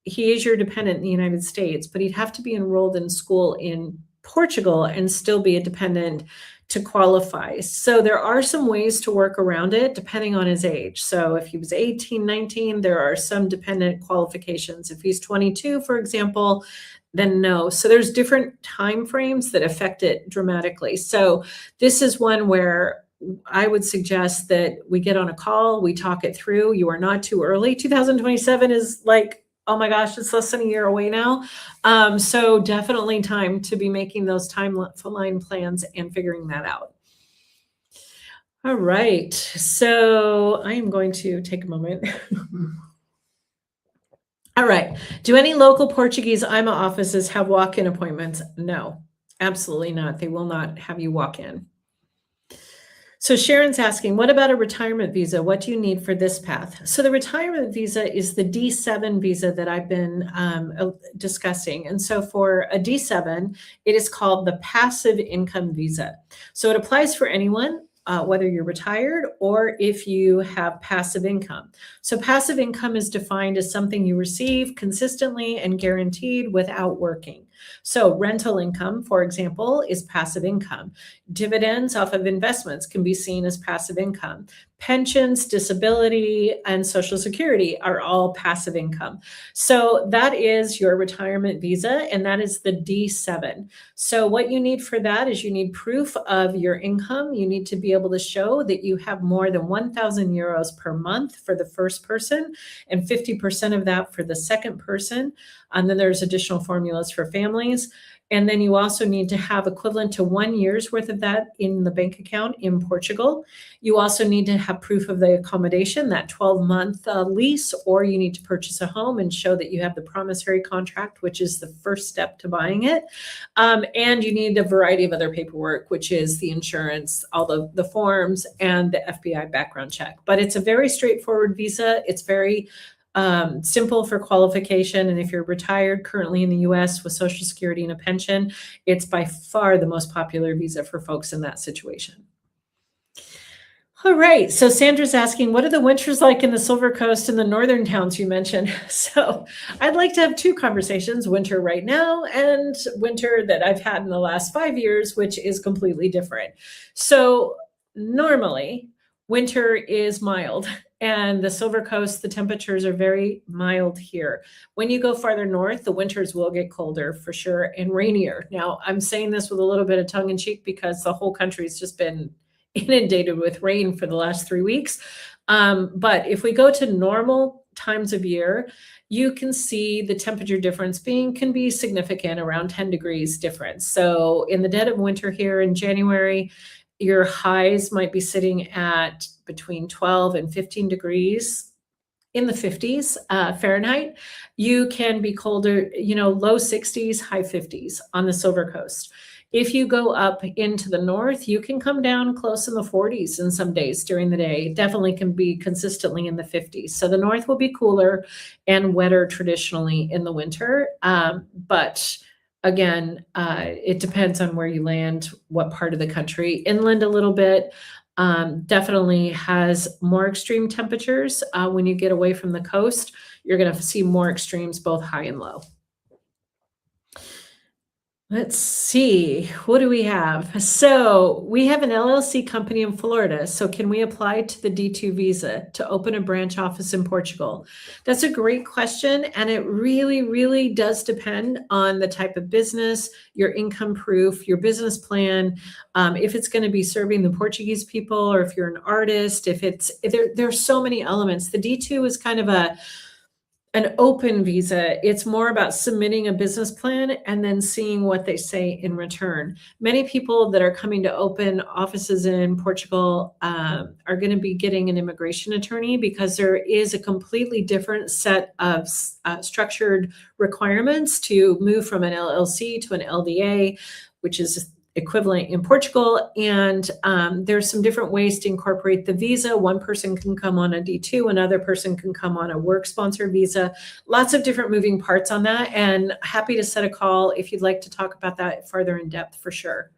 he is your dependent in the United States, but he'd have to be enrolled in school in Portugal and still be a dependent to qualify. So there are some ways to work around it depending on his age. So if he was 18, 19, there are some dependent qualifications. If he's 22, for example, then no. So there's different time frames that affect it dramatically. So this is one where I would suggest that we get on a call, we talk it through. You are not too early. 2027 is like, oh my gosh, it's less than a year away now. So definitely time to be making those timeline plans and figuring that out. All right. So I am going to take a moment. All right. Do any local Portuguese IMA offices have walk-in appointments? No, absolutely not. They will not have you walk in. So Sharon's asking, what about a retirement visa? What do you need for this path? So the retirement visa is the D7 visa that I've been discussing. And so for a D7, it is called the passive income visa. So it applies for anyone, whether you're retired or if you have passive income. So passive income is defined as something you receive consistently and guaranteed without working. So rental income, for example, is passive income. Dividends off of investments can be seen as passive income. Pensions, disability, and Social Security are all passive income. So that is your retirement visa, and that is the D7. So what you need for that is you need proof of your income. You need to be able to show that you have more than 1,000 euros per month for the first person and 50% of that for the second person. And then there's additional formulas for families. And then you also need to have equivalent to 1 year's worth of that in the bank account in Portugal. You also need to have proof of the accommodation, that 12-month lease, or you need to purchase a home and show that you have the promissory contract, which is the first step to buying it. And you need a variety of other paperwork, which is the insurance, all the forms, and the FBI background check. But it's a very straightforward visa. It's very simple for qualification. And if you're retired currently in the US with Social Security and a pension, it's by far the most popular visa for folks in that situation. All right. So Sandra's asking, what are the winters like in the Silver Coast and the northern towns you mentioned? So I'd like to have two conversations, winter right now and winter that I've had in the last 5 years, which is completely different. So normally winter is mild, and the Silver Coast, the temperatures are very mild here. When you go farther north, the winters will get colder for sure and rainier. Now, I'm saying this with a little bit of tongue in cheek because the whole country's just been inundated with rain for the last 3 weeks. But if we go to normal times of year, you can see the temperature difference can be significant, around 10 degrees difference. So in the dead of winter here in January, your highs might be sitting at between 12 and 15 degrees in the 50s Fahrenheit. You can be colder, low 60s, high 50s on the Silver Coast. If you go up into the north, you can come down close in the 40s in some days during the day. It definitely can be consistently in the 50s. So the north will be cooler and wetter traditionally in the winter. But again, it depends on where you land, what part of the country. Inland a little bit, definitely has more extreme temperatures. When you get away from the coast, you're going to see more extremes, both high and low. Let's see, what do we have? So we have an LLC company in Florida. So can we apply to the D2 visa to open a branch office in Portugal? That's a great question. And it really, really does depend on the type of business, your income proof, your business plan, if it's going to be serving the Portuguese people, or if you're an artist, there's so many elements. The D2 is kind of an open visa. It's more about submitting a business plan and then seeing what they say in return. Many people that are coming to open offices in Portugal are going to be getting an immigration attorney, because there is a completely different set of structured requirements to move from an LLC to an LDA, which is equivalent in Portugal. And there's some different ways to incorporate the visa. One person can come on a D2, another person can come on a work sponsor visa. Lots of different moving parts on that, and happy to set a call if you'd like to talk about that further in depth for sure.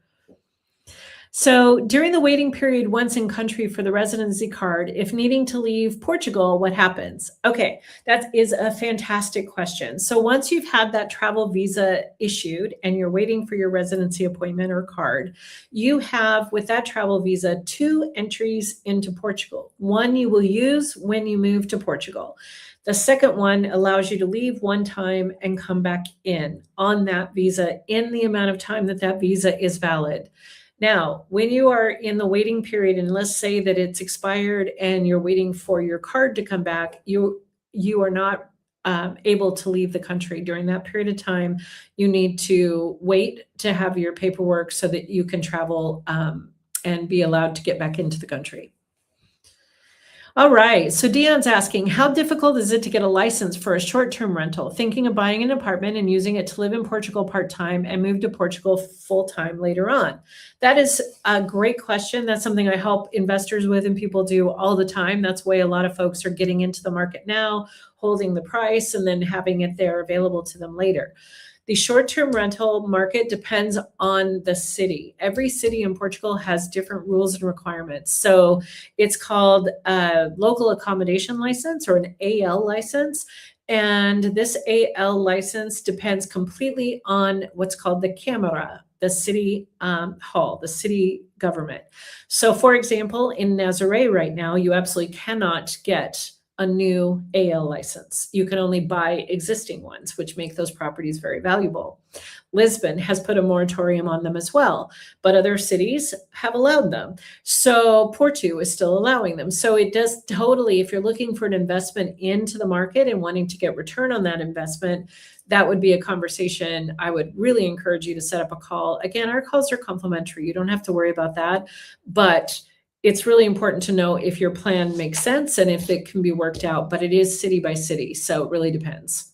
So during the waiting period once in country for the residency card, if needing to leave Portugal, what happens? Okay, that is a fantastic question. So once you've had that travel visa issued and you're waiting for your residency appointment or card, you have, with that travel visa, 2 entries into Portugal. One you will use when you move to Portugal. The second one allows you to leave one time and come back in on that visa in the amount of time that that visa is valid. Now, when you are in the waiting period, and let's say that it's expired and you're waiting for your card to come back, you are not able to leave the country during that period of time. You need to wait to have your paperwork so that you can travel and be allowed to get back into the country. All right. So Dion's asking, how difficult is it to get a license for a short-term rental? Thinking of buying an apartment and using it to live in Portugal part-time and move to Portugal full-time later on. That is a great question. That's something I help investors with and people do all the time. That's why a lot of folks are getting into the market now, holding the price and then having it there available to them later. The short-term rental market depends on the city. Every city in Portugal has different rules and requirements. So it's called a local accommodation license or an AL license. And this AL license depends completely on what's called the Câmara, the city hall, the city government. So, for example, in Nazaré right now, you absolutely cannot get a new AL license. You can only buy existing ones, which make those properties very valuable. Lisbon has put a moratorium on them as well, but other cities have allowed them. So Porto is still allowing them. So it does totally, if you're looking for an investment into the market and wanting to get return on that investment, that would be a conversation. I would really encourage you to set up a call. Again, our calls are complimentary. You don't have to worry about that, but it's really important to know if your plan makes sense and if it can be worked out, but it is city by city. So it really depends.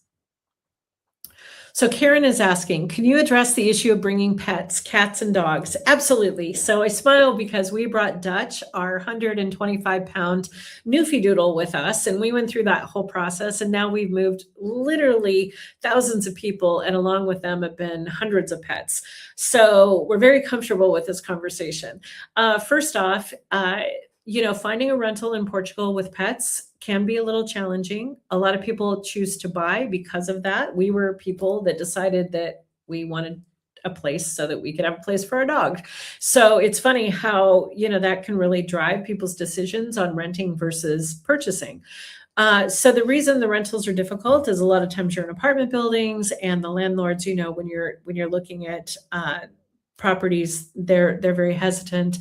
So Karen is asking, can you address the issue of bringing pets, cats and dogs? Absolutely. So I smile because we brought Dutch, our 125-pound Newfie-Doodle with us, and we went through that whole process. And now we've moved literally thousands of people, and along with them have been hundreds of pets. So we're very comfortable with this conversation. First off, finding a rental in Portugal with pets can be a little challenging. A lot of people choose to buy because of that. We were people that decided that we wanted a place so that we could have a place for our dog. So it's funny how, that can really drive people's decisions on renting versus purchasing. So the reason the rentals are difficult is a lot of times you're in apartment buildings and the landlords, when you're looking at properties, they're very hesitant.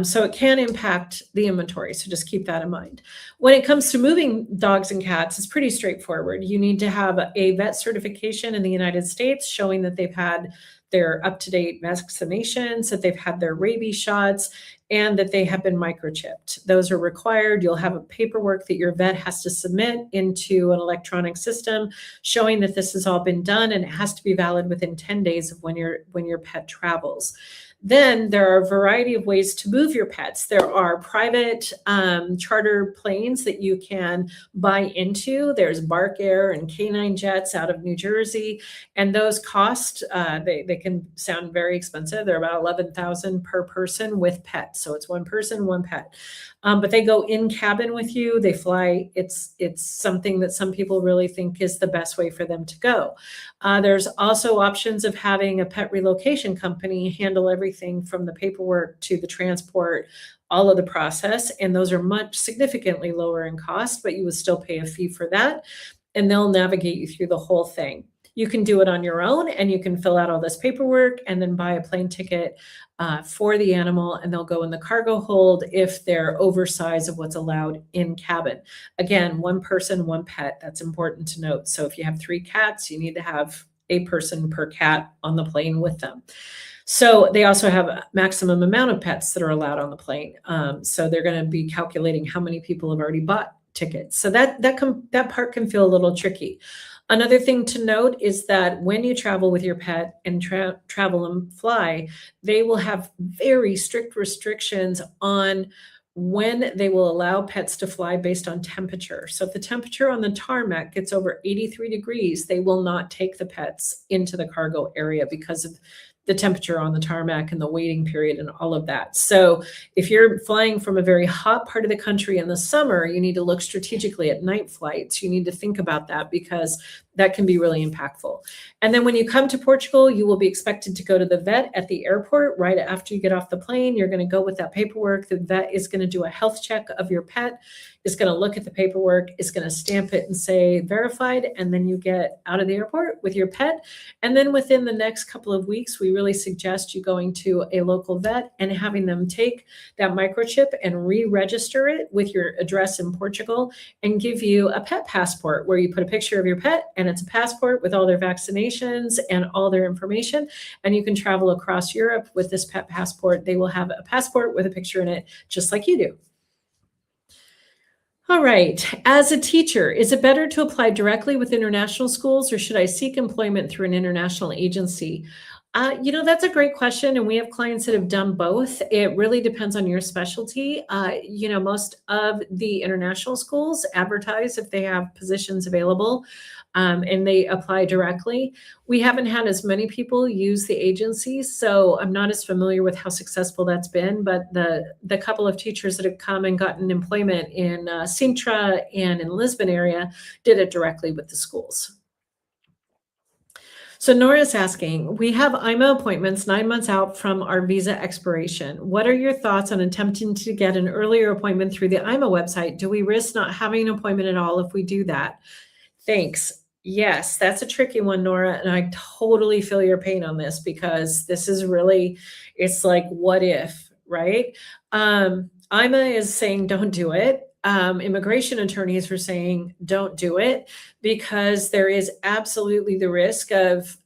So it can impact the inventory. So just keep that in mind. When it comes to moving dogs and cats, it's pretty straightforward. You need to have a vet certification in the United States showing that they've had their up-to-date vaccinations, that they've had their rabies shots, and that they have been microchipped. Those are required. You'll have a paperwork that your vet has to submit into an electronic system showing that this has all been done, and it has to be valid within 10 days of when your pet travels. Then there are a variety of ways to move your pets. There are private charter planes that you can buy into. There's Bark Air and Canine Jets out of New Jersey, and those cost, they can sound very expensive. They're about $11,000 per person with pet. So it's one person, one pet. But they go in cabin with you. They fly. It's something that some people really think is the best way for them to go. There's also options of having a pet relocation company handle everything from the paperwork to the transport, all of the process. And those are significantly lower in cost, but you would still pay a fee for that. And they'll navigate you through the whole thing. You can do it on your own and you can fill out all this paperwork and then buy a plane ticket for the animal, and they'll go in the cargo hold if they're oversized of what's allowed in cabin. Again, one person, one pet. That's important to note. So if you have 3 cats, you need to have a person per cat on the plane with them. So they also have a maximum amount of pets that are allowed on the plane. So they're going to be calculating how many people have already bought tickets. So that part can feel a little tricky. Another thing to note is that when you travel with your pet and travel and fly, they will have very strict restrictions on when they will allow pets to fly based on temperature. So if the temperature on the tarmac gets over 83 degrees, they will not take the pets into the cargo area because of the temperature on the tarmac and the waiting period and all of that. So if you're flying from a very hot part of the country in the summer, you need to look strategically at night flights. You need to think about that because that can be really impactful. And then when you come to Portugal, you will be expected to go to the vet at the airport right after you get off the plane. You're going to go with that paperwork. The vet is going to do a health check of your pet, is going to look at the paperwork, is going to stamp it and say verified, and then you get out of the airport with your pet. And then within the next couple of weeks, we really suggest you going to a local vet and having them take that microchip and re-register it with your address in Portugal and give you a pet passport where you put a picture of your pet and it's a passport with all their vaccinations and all their information. And you can travel across Europe with this pet passport. They will have a passport with a picture in it, just like you do. All right. As a teacher, is it better to apply directly with international schools or should I seek employment through an international agency? That's a great question. And we have clients that have done both. It really depends on your specialty. Most of the international schools advertise if they have positions available, and they apply directly. We haven't had as many people use the agencies, so I'm not as familiar with how successful that's been. But the couple of teachers that have come and gotten employment in Sintra and in Lisbon area did it directly with the schools. So Nora's asking, we have IMA appointments 9 months out from our visa expiration. What are your thoughts on attempting to get an earlier appointment through the IMA website? Do we risk not having an appointment at all if we do that? Thanks. Yes, that's a tricky one, Nora, and I totally feel your pain on this because this is really, it's like, what if, right? IMA is saying don't do it. Immigration attorneys are saying don't do it because there is absolutely the risk of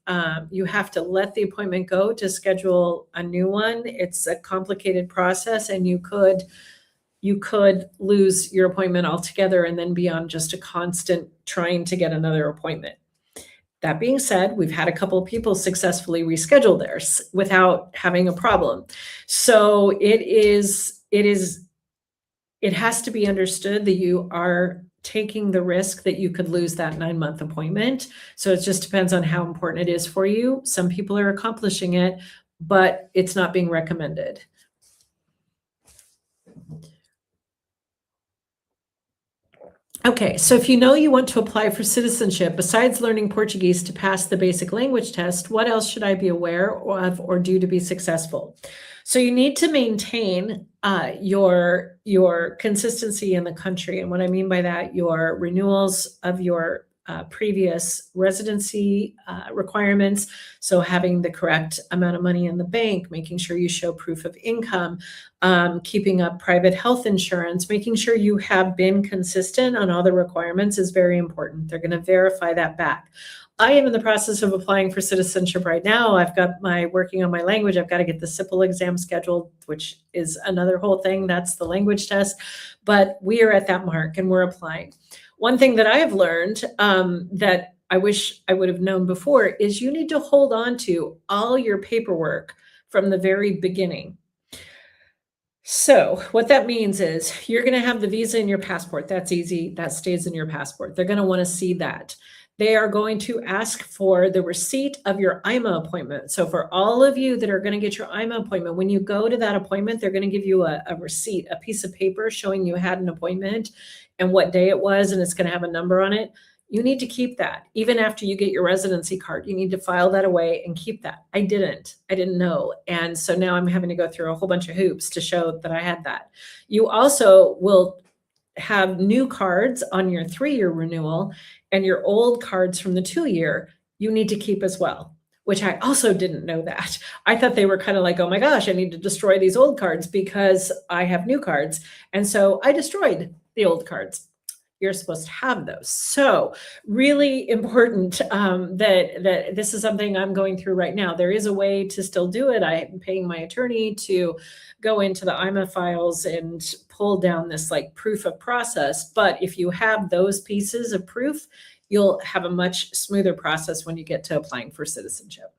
you have to let the appointment go to schedule a new one. It's a complicated process, and you could lose your appointment altogether and then be on just a constant trying to get another appointment. That being said, we've had a couple of people successfully reschedule theirs without having a problem. So it has to be understood that you are taking the risk that you could lose that 9-month appointment. So it just depends on how important it is for you. Some people are accomplishing it, but it's not being recommended. Okay, so if you know you want to apply for citizenship, besides learning Portuguese to pass the basic language test, what else should I be aware of or do to be successful? So you need to maintain your consistency in the country. And what I mean by that, your renewals of your previous residency requirements. So having the correct amount of money in the bank, making sure you show proof of income, keeping up private health insurance, making sure you have been consistent on all the requirements is very important. They're going to verify that back. I am in the process of applying for citizenship right now. I've got working on my language. I've got to get the SIPL exam scheduled, which is another whole thing. That's the language test. But we are at that mark and we're applying. One thing that I have learned that I wish I would have known before is you need to hold on to all your paperwork from the very beginning. So what that means is you're going to have the visa in your passport. That's easy. That stays in your passport. They're going to want to see that. They are going to ask for the receipt of your IMA appointment. So for all of you that are going to get your IMA appointment, when you go to that appointment, they're going to give you a receipt, a piece of paper showing you had an appointment and what day it was, and it's going to have a number on it. You need to keep that. Even after you get your residency card, you need to file that away and keep that. I didn't know. And so now I'm having to go through a whole bunch of hoops to show that I had that. You also will have new cards on your 3-year renewal, and your old cards from the 2-year, you need to keep as well, which I also didn't know that. I thought they were kind of like, oh my gosh, I need to destroy these old cards because I have new cards. And so I destroyed the old cards. You're supposed to have those. So really important that this is something I'm going through right now. There is a way to still do it. I'm paying my attorney to go into the IMA files and pull down this like proof of process. But if you have those pieces of proof, you'll have a much smoother process when you get to applying for citizenship.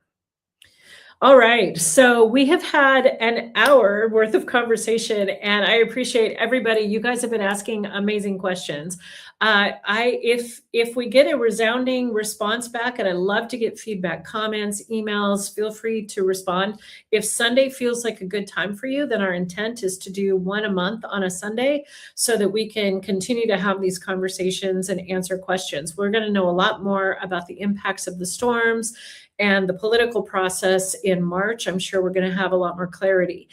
All right, so we have had an hour worth of conversation, and I appreciate everybody. You guys have been asking amazing questions. If we get a resounding response back, and I love to get feedback, comments, emails, feel free to respond. If Sunday feels like a good time for you, then our intent is to do one a month on a Sunday so that we can continue to have these conversations and answer questions. We're going to know a lot more about the impacts of the storms and the political process in March. I'm sure we're going to have a lot more clarity.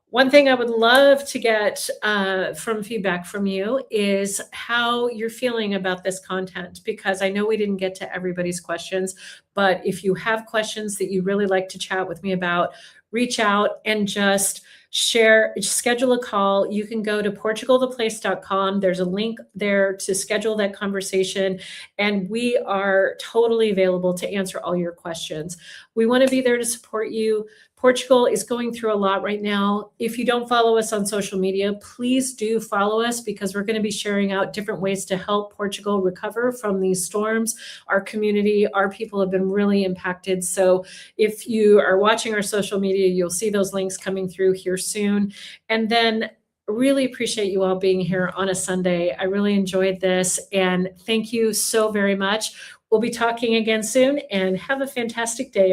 One thing I would love to get from feedback from you is how you're feeling about this content, because I know we didn't get to everybody's questions, but if you have questions that you really like to chat with me about, reach out and just schedule a call. You can go to portugaltheplace.com. There's a link there to schedule that conversation, and we are totally available to answer all your questions. We want to be there to support you. Portugal is going through a lot right now. If you don't follow us on social media, please do follow us, because we're going to be sharing out different ways to help Portugal recover from these storms. Our community, our people have been really impacted. So if you are watching our social media, you'll see those links coming through here soon. And then really appreciate you all being here on a Sunday. I really enjoyed this, and thank you so very much. We'll be talking again soon, and have a fantastic day, everyone.